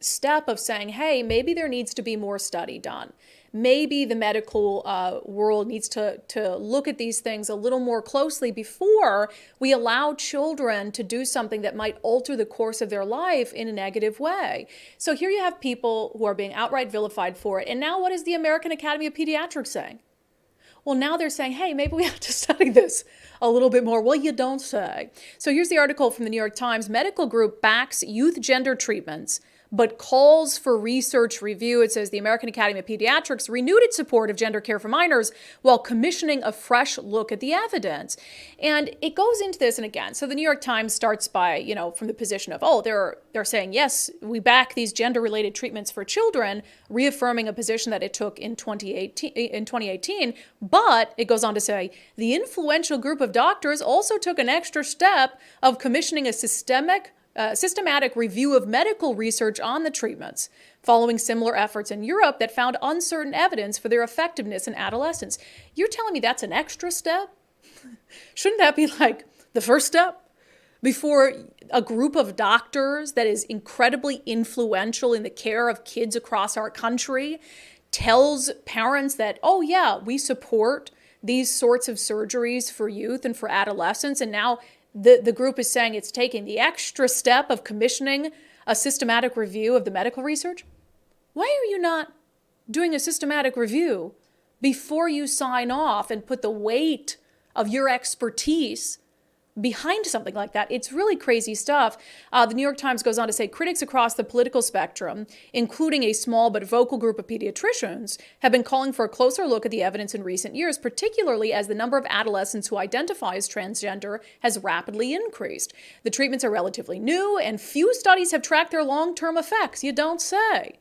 step of saying, hey, maybe there needs to be more study done. Maybe the medical world needs to look at these things a little more closely before we allow children to do something that might alter the course of their life in a negative way. So here you have people who are being outright vilified for it. And now what is the American Academy of Pediatrics saying? Well, now they're saying, hey, maybe we have to study this a little bit more. Well, you don't say. So here's the article from the New York Times. Medical group backs youth gender treatments, but calls for research review. It says the American Academy of Pediatrics renewed its support of gender care for minors while commissioning a fresh look at the evidence. And it goes into this, and again, so the New York Times starts by, from the position of, they're saying, yes, we back these gender-related treatments for children, reaffirming a position that it took in 2018. But it goes on to say, the influential group of doctors also took an extra step of commissioning a systematic review of medical research on the treatments, following similar efforts in Europe that found uncertain evidence for their effectiveness in adolescents. You're telling me that's an extra step? Shouldn't that be like the first step? Before a group of doctors that is incredibly influential in the care of kids across our country tells parents that, oh yeah, we support these sorts of surgeries for youth and for adolescents, and now the group is saying it's taking the extra step of commissioning a systematic review of the medical research? Why are you not doing a systematic review before you sign off and put the weight of your expertise behind something like that? It's really crazy stuff. The New York Times goes on to say critics across the political spectrum, including a small but vocal group of pediatricians, have been calling for a closer look at the evidence in recent years, particularly as the number of adolescents who identify as transgender has rapidly increased. The treatments are relatively new, and few studies have tracked their long-term effects. You don't say.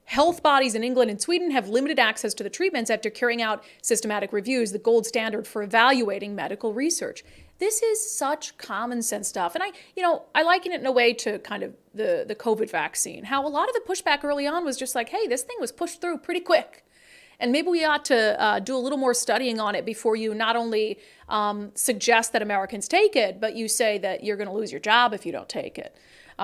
Health bodies in England and Sweden have limited access to the treatments after carrying out systematic reviews, the gold standard for evaluating medical research. This is such common sense stuff. And I liken it in a way to kind of the COVID vaccine, how a lot of the pushback early on was just like, hey, this thing was pushed through pretty quick. And maybe we ought to do a little more studying on it before you not only suggest that Americans take it, but you say that you're going to lose your job if you don't take it.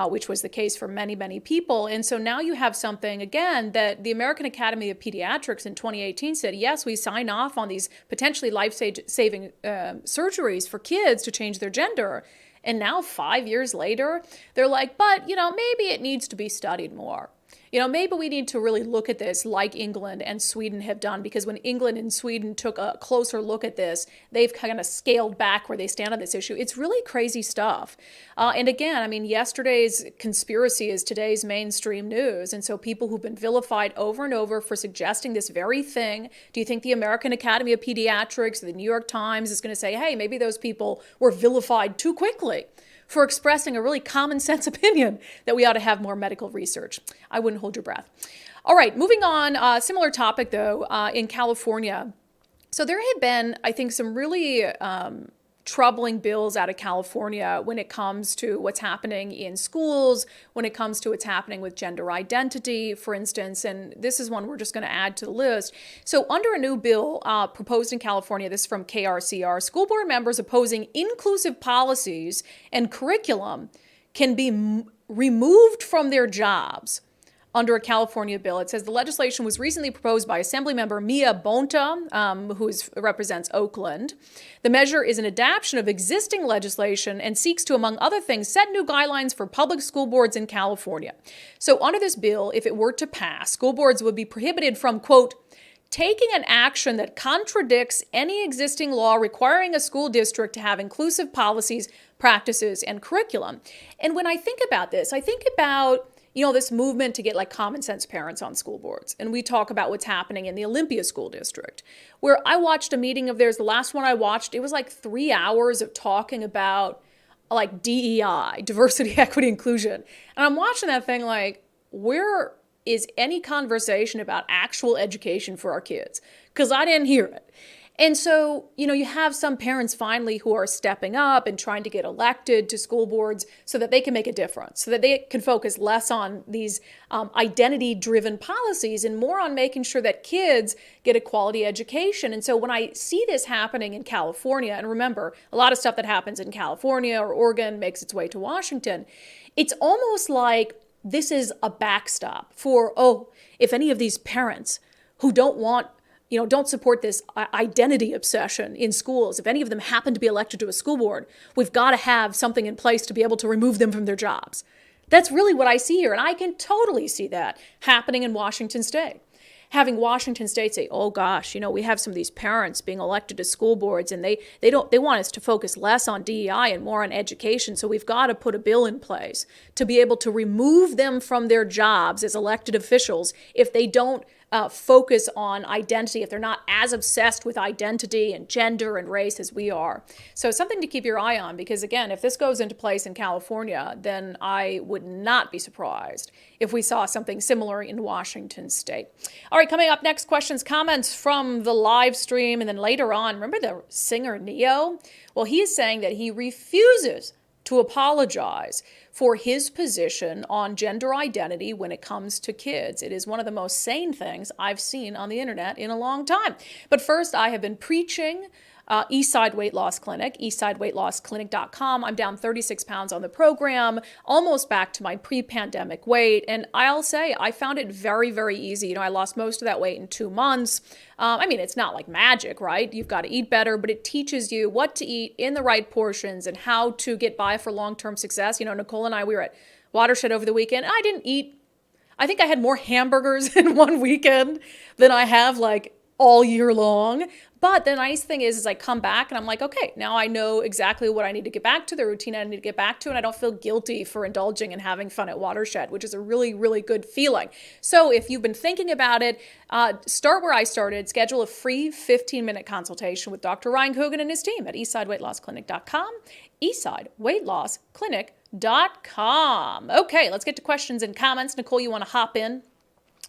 Which was the case for many, many people. And so now you have something, again, that the American Academy of Pediatrics in 2018 said, yes, we sign off on these potentially life-saving surgeries for kids to change their gender. And now 5 years later, they're like, but, maybe it needs to be studied more. Maybe we need to really look at this like England and Sweden have done, because when England and Sweden took a closer look at this, they've kind of scaled back where they stand on this issue. It's really crazy stuff. And again, yesterday's conspiracy is today's mainstream news. And so people who've been vilified over and over for suggesting this very thing, do you think the American Academy of Pediatrics, the New York Times is going to say, hey, maybe those people were vilified too quickly for expressing a really common sense opinion that we ought to have more medical research? I wouldn't hold your breath. All right, moving on, similar topic though, in California. So there have been, I think, some really troubling bills out of California when it comes to what's happening in schools, when it comes to what's happening with gender identity, for instance. And this is one we're just going to add to the list. So under a new bill proposed in California, this is from KRCR, school board members opposing inclusive policies and curriculum can be removed from their jobs under a California bill. It says the legislation was recently proposed by Assemblymember Mia Bonta, who represents Oakland. The measure is an adaptation of existing legislation and seeks to, among other things, set new guidelines for public school boards in California. So under this bill, if it were to pass, school boards would be prohibited from, quote, taking an action that contradicts any existing law requiring a school district to have inclusive policies, practices, and curriculum. And when I think about this, I think about this movement to get like common sense parents on school boards. And we talk about what's happening in the Olympia School District, where I watched a meeting of theirs. The last one I watched, it was like 3 hours of talking about like DEI, diversity, equity, inclusion. And I'm watching that thing like, where is any conversation about actual education for our kids? Because I didn't hear it. And so, you have some parents finally who are stepping up and trying to get elected to school boards so that they can make a difference, so that they can focus less on these identity-driven policies and more on making sure that kids get a quality education. And so when I see this happening in California, and remember, a lot of stuff that happens in California or Oregon makes its way to Washington, it's almost like this is a backstop for, if any of these parents who don't support this identity obsession in schools, if any of them happen to be elected to a school board, we've got to have something in place to be able to remove them from their jobs. That's really what I see here. And I can totally see that happening in Washington State. Having Washington State say, oh gosh, we have some of these parents being elected to school boards and they want us to focus less on DEI and more on education. So we've got to put a bill in place to be able to remove them from their jobs as elected officials if they don't focus on identity, if they're not as obsessed with identity and gender and race as we are. So something to keep your eye on, because again, if this goes into place in California, then I would not be surprised if we saw something similar in Washington State. All right, coming up next, questions, comments from the live stream, and then later on, remember the singer Neo? Well, he is saying that he refuses to apologize for his position on gender identity when it comes to kids. It is one of the most sane things I've seen on the internet in a long time. But first, I have been preaching Eastside Weight Loss Clinic, eastsideweightlossclinic.com. I'm down 36 pounds on the program, almost back to my pre-pandemic weight. And I'll say I found it very, very easy. I lost most of that weight in 2 months. It's not like magic, right? You've got to eat better, but it teaches you what to eat in the right portions and how to get by for long-term success. Nicole and I, we were at Watershed over the weekend. I think I had more hamburgers in one weekend than I have like all year long. But the nice thing is I come back and I'm like, okay, now I know exactly what I need to get back to, the routine I need to get back to, and I don't feel guilty for indulging and having fun at Watershed, which is a really, really good feeling. So if you've been thinking about it, start where I started. Schedule a free 15-minute consultation with Dr. Ryan Coogan and his team at eastsideweightlossclinic.com, eastsideweightlossclinic.com. Okay, let's get to questions and comments. Nicole, you want to hop in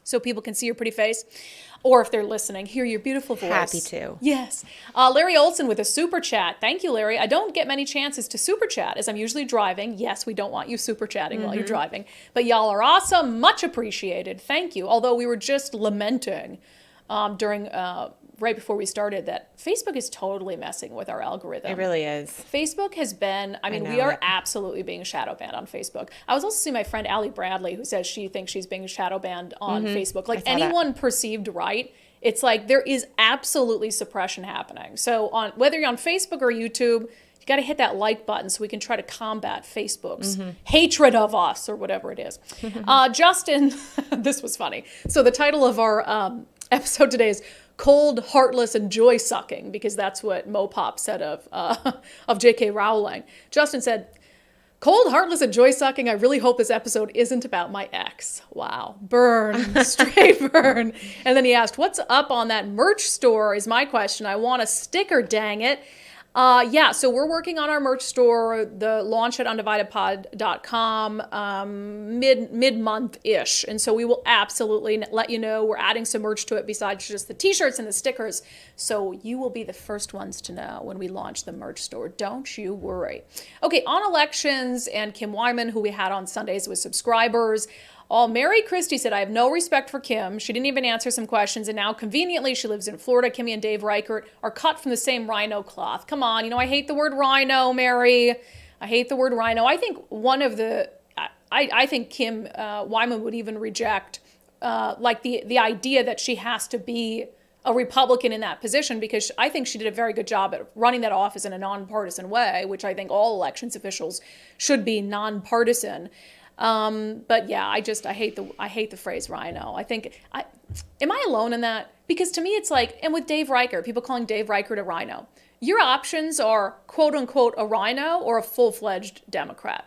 so people can see your pretty face? Or if they're listening, hear your beautiful voice. Happy to. Yes. Larry Olson with a super chat. Thank you, Larry. I don't get many chances to super chat as I'm usually driving. Yes, we don't want you super chatting while you're driving. But y'all are awesome. Much appreciated. Thank you. Although we were just lamenting during right before we started that Facebook is totally messing with our algorithm. It really is. Facebook has been, we are absolutely being shadow banned on Facebook. I was also seeing my friend Allie Bradley, who says she thinks she's being shadow banned on Facebook. Like anyone perceived right, it's like there is absolutely suppression happening. So on whether you're on Facebook or YouTube, you got to hit that like button so we can try to combat Facebook's hatred of us or whatever it is. Justin, this was funny. So the title of our episode today is Cold, Heartless, and Joy-Sucking, because that's what MoPop said of JK Rowling. Justin said, Cold, Heartless, and Joy-Sucking, I really hope this episode isn't about my ex. Wow. Burn. Straight burn. And then he asked, what's up on that merch store is my question. I want a sticker, dang it. So we're working on our merch store, the launch at undividedpod.com, mid-month-ish. And so we will absolutely let you know. We're adding some merch to it besides just the t-shirts and the stickers. So you will be the first ones to know when we launch the merch store. Don't you worry. Okay, on elections and Kim Wyman, who we had on Sundays with subscribers. Mary Christie said, I have no respect for Kim. She didn't even answer some questions, and now conveniently she lives in Florida. Kimmy and Dave Reichert are cut from the same rhino cloth. Come on, I hate the word rhino, Mary. I hate the word rhino. I think one of the, I think Kim Wyman would even reject like the idea that she has to be a Republican in that position, because I think she did a very good job at running that office in a nonpartisan way, which I think all elections officials should be nonpartisan. But yeah, I hate the phrase rhino. Am I alone in that? Because to me, it's like, and with Dave Reichert, people calling Dave Reichert a rhino. Your options are quote unquote a rhino or a full-fledged Democrat.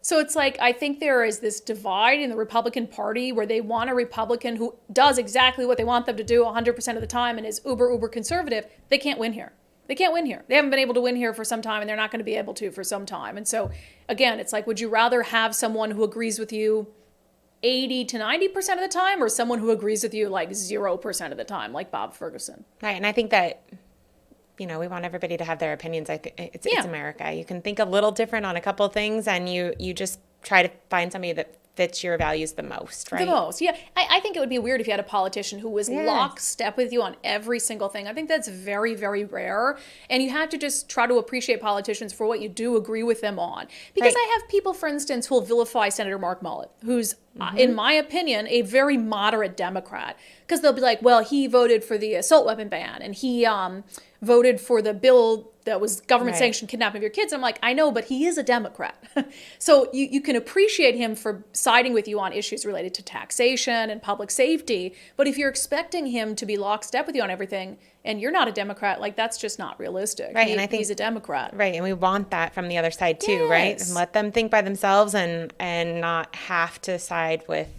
So it's like, I think there is this divide in the Republican Party where they want a Republican who does exactly what they want them to do 100% of the time and is uber conservative. They can't win here. They can't win here. They haven't been able to win here for some time, and they're not going to be able to for some time. And so, again, it's like, would you rather have someone who agrees with you 80 to 90% of the time, or someone who agrees with you like 0% of the time, like Bob Ferguson? Right, and I think that, we want everybody to have their opinions. It's America. You can think a little different on a couple of things, and you just try to find somebody that fits your values the most, right? The most, yeah. I think it would be weird if you had a politician who was lockstep with you on every single thing. I think that's very, very rare. And you have to just try to appreciate politicians for what you do agree with them on. Because I have people, for instance, who will vilify Senator Mark Mullet, who's, in my opinion, a very moderate Democrat. Because they'll be like, well, he voted for the assault weapon ban, and he voted for the bill that was government-sanctioned kidnapping of your kids. And I'm like, I know, but he is a Democrat. So you can appreciate him for siding with you on issues related to taxation and public safety. But if you're expecting him to be lockstep with you on everything, and you're not a Democrat, like, that's just not realistic. Right, and I think he's a Democrat. Right, and we want that from the other side too, right? And let them think by themselves and not have to side with,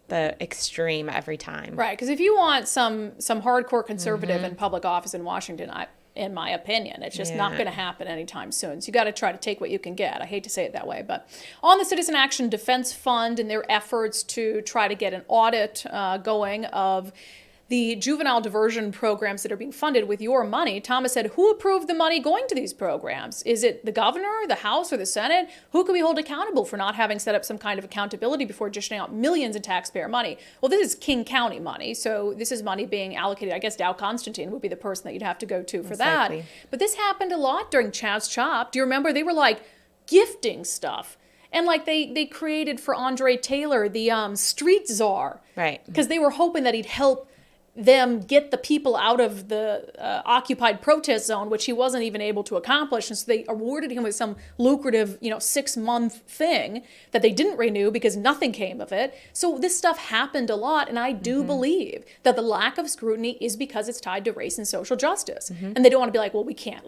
the extreme every time. Right, because if you want some hardcore conservative in public office in Washington, in my opinion, it's just not going to happen anytime soon. So you got to try to take what you can get. I hate to say it that way, but on the Citizen Action Defense Fund and their efforts to try to get an audit going of the juvenile diversion programs that are being funded with your money, Thomas said, who approved the money going to these programs? Is it the governor, the House, or the Senate? Who can we hold accountable for not having set up some kind of accountability before dishing out millions in taxpayer money? Well, this is King County money, so this is money being allocated. I guess Dow Constantine would be the person that you'd have to go to for that. But this happened a lot during Chaz Chop. Do you remember? They were like gifting stuff. And like they created for Andre Taylor the street czar. Right. Because they were hoping that he'd help them get the people out of the occupied protest zone, which he wasn't even able to accomplish. And so they awarded him with some lucrative, 6-month thing that they didn't renew because nothing came of it. So this stuff happened a lot. And I do believe that the lack of scrutiny is because it's tied to race and social justice. And they don't want to be like, well, we can't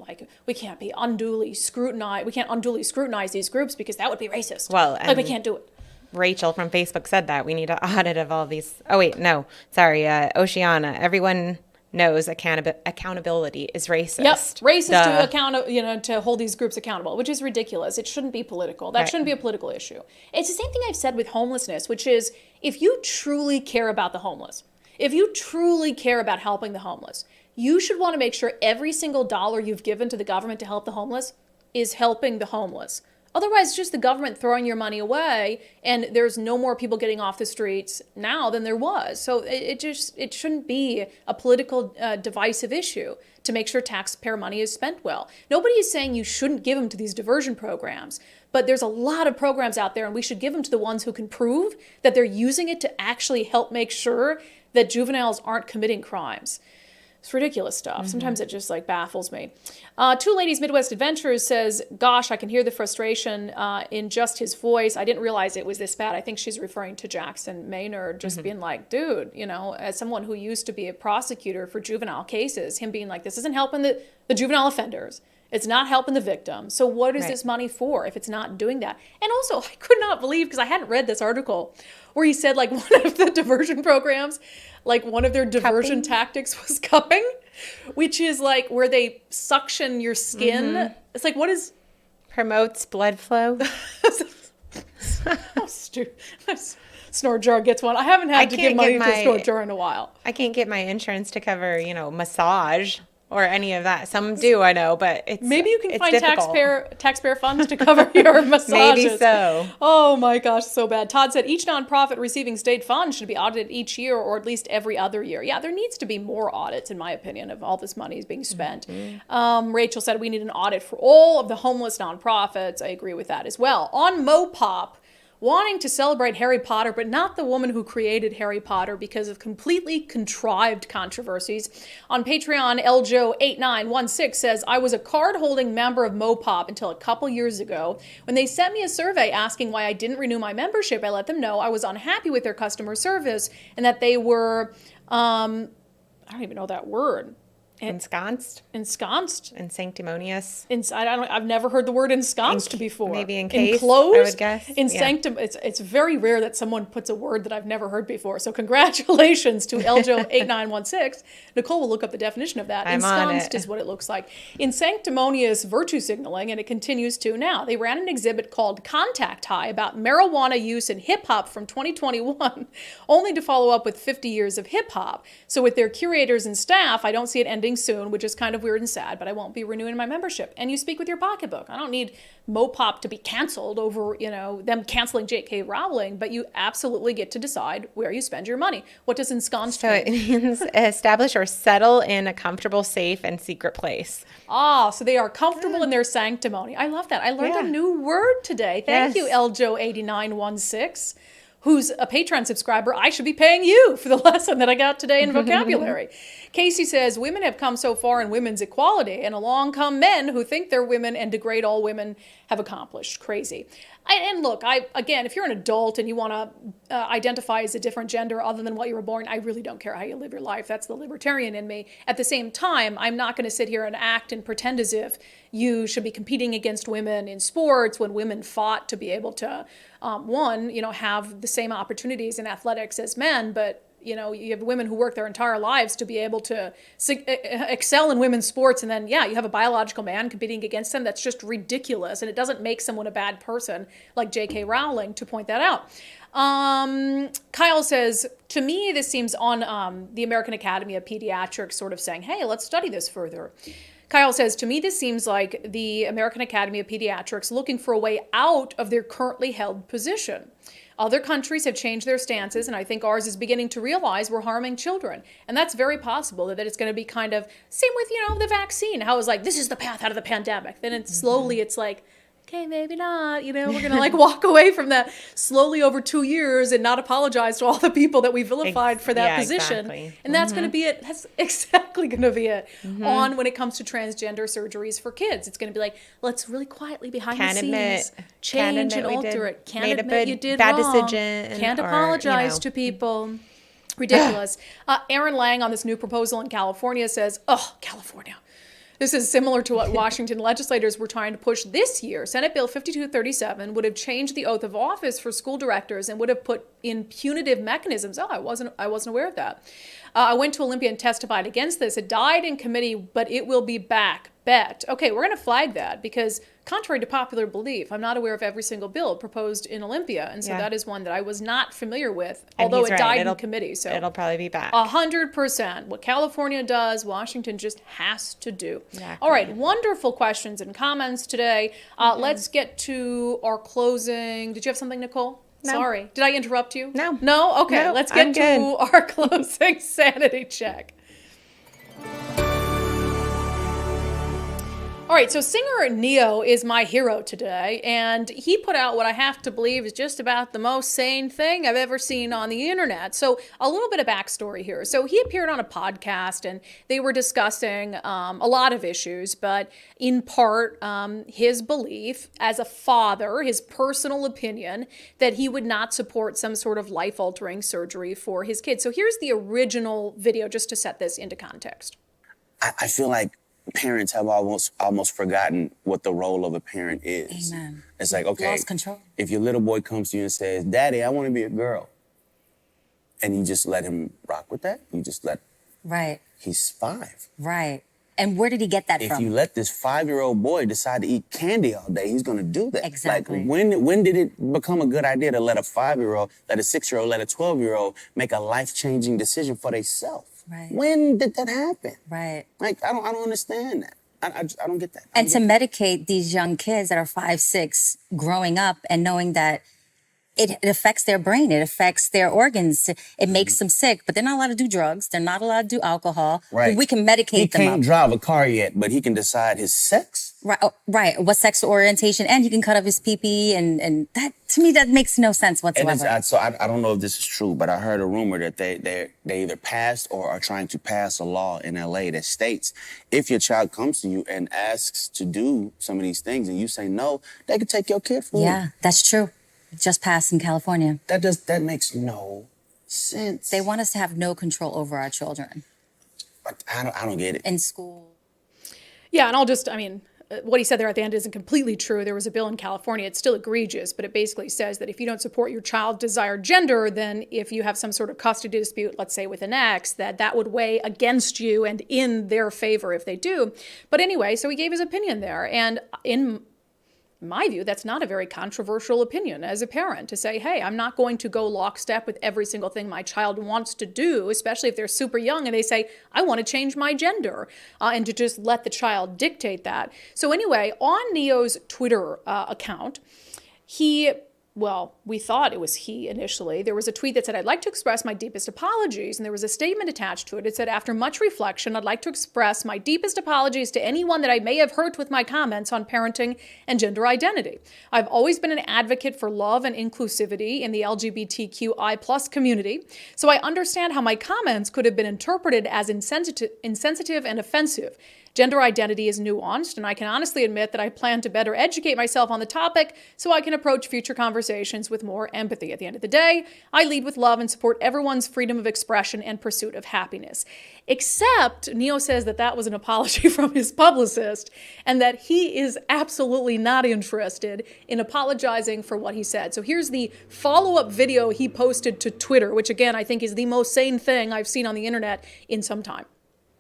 be unduly scrutinized. We can't unduly scrutinize these groups because that would be racist. Well, we can't do it. Rachel from Facebook said that we need an audit of all these. Oh, wait, no, sorry. Oceana, everyone knows accountability is racist. Yep, racist to hold these groups accountable, which is ridiculous. It shouldn't be political. That shouldn't be a political issue. It's the same thing I've said with homelessness, which is if you truly care about the homeless, if you truly care about helping the homeless, you should want to make sure every single dollar you've given to the government to help the homeless is helping the homeless. Otherwise, it's just the government throwing your money away, and there's no more people getting off the streets now than there was. So it shouldn't be a political divisive issue to make sure taxpayer money is spent well. Nobody is saying you shouldn't give them to these diversion programs, but there's a lot of programs out there, and we should give them to the ones who can prove that they're using it to actually help make sure that juveniles aren't committing crimes. It's ridiculous stuff. Sometimes it just baffles me. Two Ladies Midwest Adventures says, gosh, I can hear the frustration in just his voice. I didn't realize it was this bad. I think she's referring to Jackson Maynard just being like, dude, as someone who used to be a prosecutor for juvenile cases, him being like, this isn't helping the juvenile offenders. It's not helping the victim. So what is this money for if it's not doing that? And also, I could not believe, because I hadn't read this article, where he said one of the diversion programs, one of their diversion tactics was cupping, which is where they suction your skin. It's what is... Promotes blood flow. Oh, stupid. Snort jar gets one. I haven't had to give money to a snort jar in a while. I can't get my insurance to cover, massage or any of that. Some do, I know, but it's maybe you can find difficult. taxpayer funds to cover your massages. Maybe so. Oh my gosh, so bad. Todd said each nonprofit receiving state funds should be audited each year or at least every other year. Yeah, there needs to be more audits, in my opinion, of all this money is being spent. Rachel said we need an audit for all of the homeless nonprofits. I agree with that as well. On MoPop, wanting to celebrate Harry Potter, but not the woman who created Harry Potter because of completely contrived controversies. On Patreon, Eljo8916 says, I was a card-holding member of MoPop until a couple years ago. When they sent me a survey asking why I didn't renew my membership, I let them know I was unhappy with their customer service and that they were, I don't even know that word. Ensconced And sanctimonious. I've never heard the word ensconced before. Maybe encased, Enclosed, I would guess. In sanctum. It's very rare that someone puts a word that I've never heard before. So congratulations to Eljo8916. Nicole will look up the definition of that. I'm on Ensconced it. is what it looks like. In sanctimonious virtue signaling, and it continues to now. They ran an exhibit called Contact High about marijuana use in hip hop from 2021, only to follow up with 50 years of hip hop. So with their curators and staff, I don't see it ending soon, which is kind of weird and sad, but I won't be renewing my membership. And you speak with your pocketbook. I don't need MoPop to be canceled over, them canceling JK Rowling, but you absolutely get to decide where you spend your money. What does ensconced So mean? it means establish or settle in a comfortable, safe, and secret place. So they are comfortable in their sanctimony. I love that. I learned a new word today. Thank you, Eljo8916. Who's a Patreon subscriber. I should be paying you for the lesson that I got today in vocabulary. Casey says, women have come so far in women's equality, and along come men who think they're women and degrade all women have accomplished. Crazy. And look, again, if you're an adult and you want to identify as a different gender other than what you were born, I really don't care how you live your life. That's the libertarian in me. At the same time, I'm not going to sit here and act and pretend as if you should be competing against women in sports when women fought to be able to, have the same opportunities in athletics as men, but you have women who work their entire lives to be able to excel in women's sports. And then, you have a biological man competing against them. That's just ridiculous. And it doesn't make someone a bad person like JK Rowling to point that out. Kyle says, to me, this seems on the American Academy of Pediatrics sort of saying, hey, let's study this further. Kyle says, to me, this seems like the American Academy of Pediatrics looking for a way out of their currently held position. Other countries have changed their stances, and I think ours is beginning to realize we're harming children. And that's very possible that it's going to be kind of, same with, the vaccine, how it was like, this is the path out of the pandemic. Then slowly it's like, okay, maybe not, we're going to walk away from that slowly over 2 years and not apologize to all the people that we vilified for that position. Exactly. And that's going to be it. That's exactly going to be it on when it comes to transgender surgeries for kids. It's going to be like, let's really quietly behind the scenes change and alter it. Can't admit you did bad wrong. decision. Can't apologize to people. Ridiculous. Aaron Lang on this new proposal in California says, California. This is similar to what Washington legislators were trying to push this year. Senate Bill 5237 would have changed the oath of office for school directors and would have put in punitive mechanisms. I wasn't aware of that. I went to Olympia and testified against this. It died in committee, but it will be back. Bet. Okay, we're going to flag that because contrary to popular belief, I'm not aware of every single bill proposed in Olympia. And so that is one that I was not familiar with, although it died in committee. So it'll probably be back. 100%. What California does, Washington just has to do. Exactly. All right, wonderful questions and comments today. Let's get to our closing. Did you have something, Nicole? No. Sorry. Did I interrupt you? No. No? Okay, No, let's get I'm to good. our closing sanity check. All right, so singer Neo is my hero today, and he put out what I have to believe is just about the most sane thing I've ever seen on the internet. So a little bit of backstory here. So he appeared on a podcast, and they were discussing a lot of issues, but in part his belief as a father, his personal opinion, that he would not support some sort of life-altering surgery for his kids. So here's the original video, just to set this into context. I feel like parents have almost forgotten what the role of a parent is. Amen. It's like, okay, Lost control. if your little boy comes to you and says, Daddy, I want to be a girl, and you just let him rock with that, Right. he's 5. Right. And where did he get that If from? you let this 5-year-old boy decide to eat candy all day, he's going to do that. Exactly. Like, when did it become a good idea to let a 5-year-old, let a 6-year-old, let a 12-year-old make a life-changing decision for themselves? Right. When did that happen? Right. Like, I don't understand that. I don't get that. And to medicate these young kids that are 5, 6, growing up and knowing that it affects their brain, it affects their organs, it makes them sick, but they're not allowed to do drugs, they're not allowed to do alcohol. Right. We can medicate He them can't up. drive a car yet, but he can decide his sex. Right, right. What sexual orientation, and he can cut off his pee-pee, and that, to me, that makes no sense And whatsoever. so I don't know if this is true, but I heard a rumor that they either passed or are trying to pass a law in LA that states if your child comes to you and asks to do some of these things and you say no, they can take your kid from you. Yeah, that's true. It just passed in California. That makes no sense. They want us to have no control over our children I don't get it. in school. Yeah, and what he said there at the end isn't completely true. There was a bill in California. It's still egregious, but it basically says that if you don't support your child's desired gender, then if you have some sort of custody dispute, let's say with an ex, that would weigh against you and in their favor if they do. But anyway, so he gave his opinion there. And in my view, that's not a very controversial opinion as a parent to say, hey, I'm not going to go lockstep with every single thing my child wants to do, especially if they're super young and they say, I want to change my gender, and to just let the child dictate that. So anyway, on Neo's Twitter account, we thought it was he initially. There was a tweet that said, I'd like to express my deepest apologies. And there was a statement attached to it. It said, after much reflection, I'd like to express my deepest apologies to anyone that I may have hurt with my comments on parenting and gender identity. I've always been an advocate for love and inclusivity in the LGBTQI+ community. So I understand how my comments could have been interpreted as insensitive and offensive. Gender identity is nuanced, and I can honestly admit that I plan to better educate myself on the topic so I can approach future conversations with more empathy. At the end of the day, I lead with love and support everyone's freedom of expression and pursuit of happiness. Except Neo says that was an apology from his publicist and that he is absolutely not interested in apologizing for what he said. So here's the follow-up video he posted to Twitter, which again, I think is the most sane thing I've seen on the internet in some time.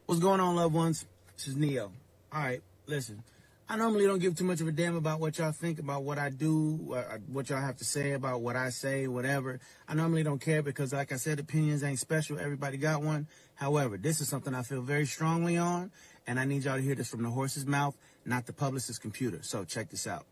What's going on, loved ones? This is Neo. All right, listen. I normally don't give too much of a damn about what y'all think about what I do, what y'all have to say about what I say, whatever. I normally don't care because, like I said, opinions ain't special. Everybody got one. However, this is something I feel very strongly on, and I need y'all to hear this from the horse's mouth, not the publicist's computer. So check this out.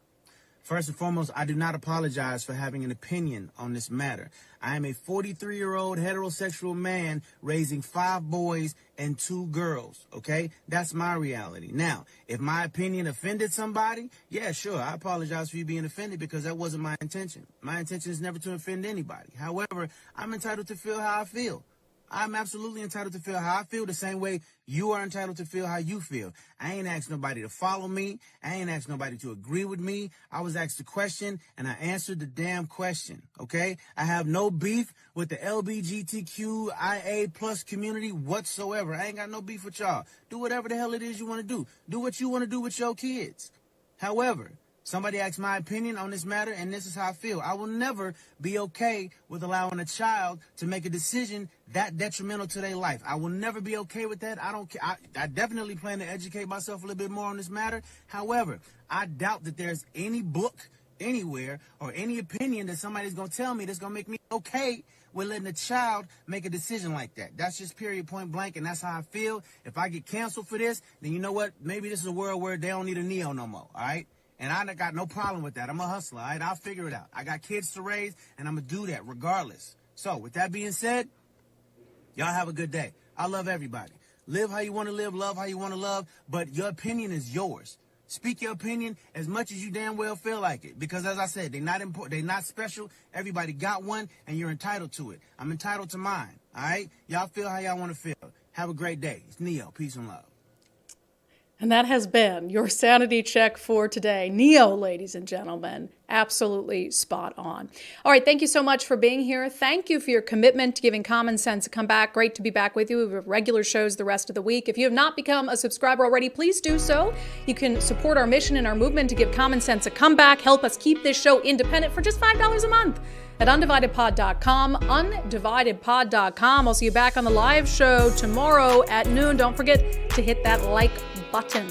First and foremost, I do not apologize for having an opinion on this matter. I am a 43-year-old heterosexual man raising 5 boys and 2 girls, okay? That's my reality. Now, if my opinion offended somebody, yeah, sure, I apologize for you being offended because that wasn't my intention. My intention is never to offend anybody. However, I'm entitled to feel how I feel. I'm absolutely entitled to feel how I feel the same way you are entitled to feel how you feel. I ain't asked nobody to follow me. I ain't asked nobody to agree with me. I was asked a question, and I answered the damn question, okay? I have no beef with the LGBTQIA+ community whatsoever. I ain't got no beef with y'all. Do whatever the hell it is you want to do. Do what you want to do with your kids. However, somebody asked my opinion on this matter, and this is how I feel. I will never be okay with allowing a child to make a decision that detrimental to their life. I will never be okay with that. I don't care. I definitely plan to educate myself a little bit more on this matter. However, I doubt that there's any book anywhere or any opinion that somebody's going to tell me that's going to make me okay with letting a child make a decision like that. That's just period, point blank, and that's how I feel. If I get canceled for this, then you know what? Maybe this is a world where they don't need a Neo no more, all right? And I got no problem with that. I'm a hustler, all right? I'll figure it out. I got kids to raise, and I'm going to do that regardless. So with that being said, y'all have a good day. I love everybody. Live how you want to live, love how you want to love, but your opinion is yours. Speak your opinion as much as you damn well feel like it. Because as I said, they're not important, they're not special. Everybody got one, and you're entitled to it. I'm entitled to mine, all right? Y'all feel how y'all want to feel. Have a great day. It's Neo. Peace and love. And that has been your sanity check for today. Neo, ladies and gentlemen, absolutely spot on. All right, thank you so much for being here. Thank you for your commitment to giving Common Sense a comeback. Great to be back with you. We have regular shows the rest of the week. If you have not become a subscriber already, please do so. You can support our mission and our movement to give Common Sense a comeback. Help us keep this show independent for just $5 a month at undividedpod.com, undividedpod.com. I'll see you back on the live show tomorrow at noon. Don't forget to hit that like button.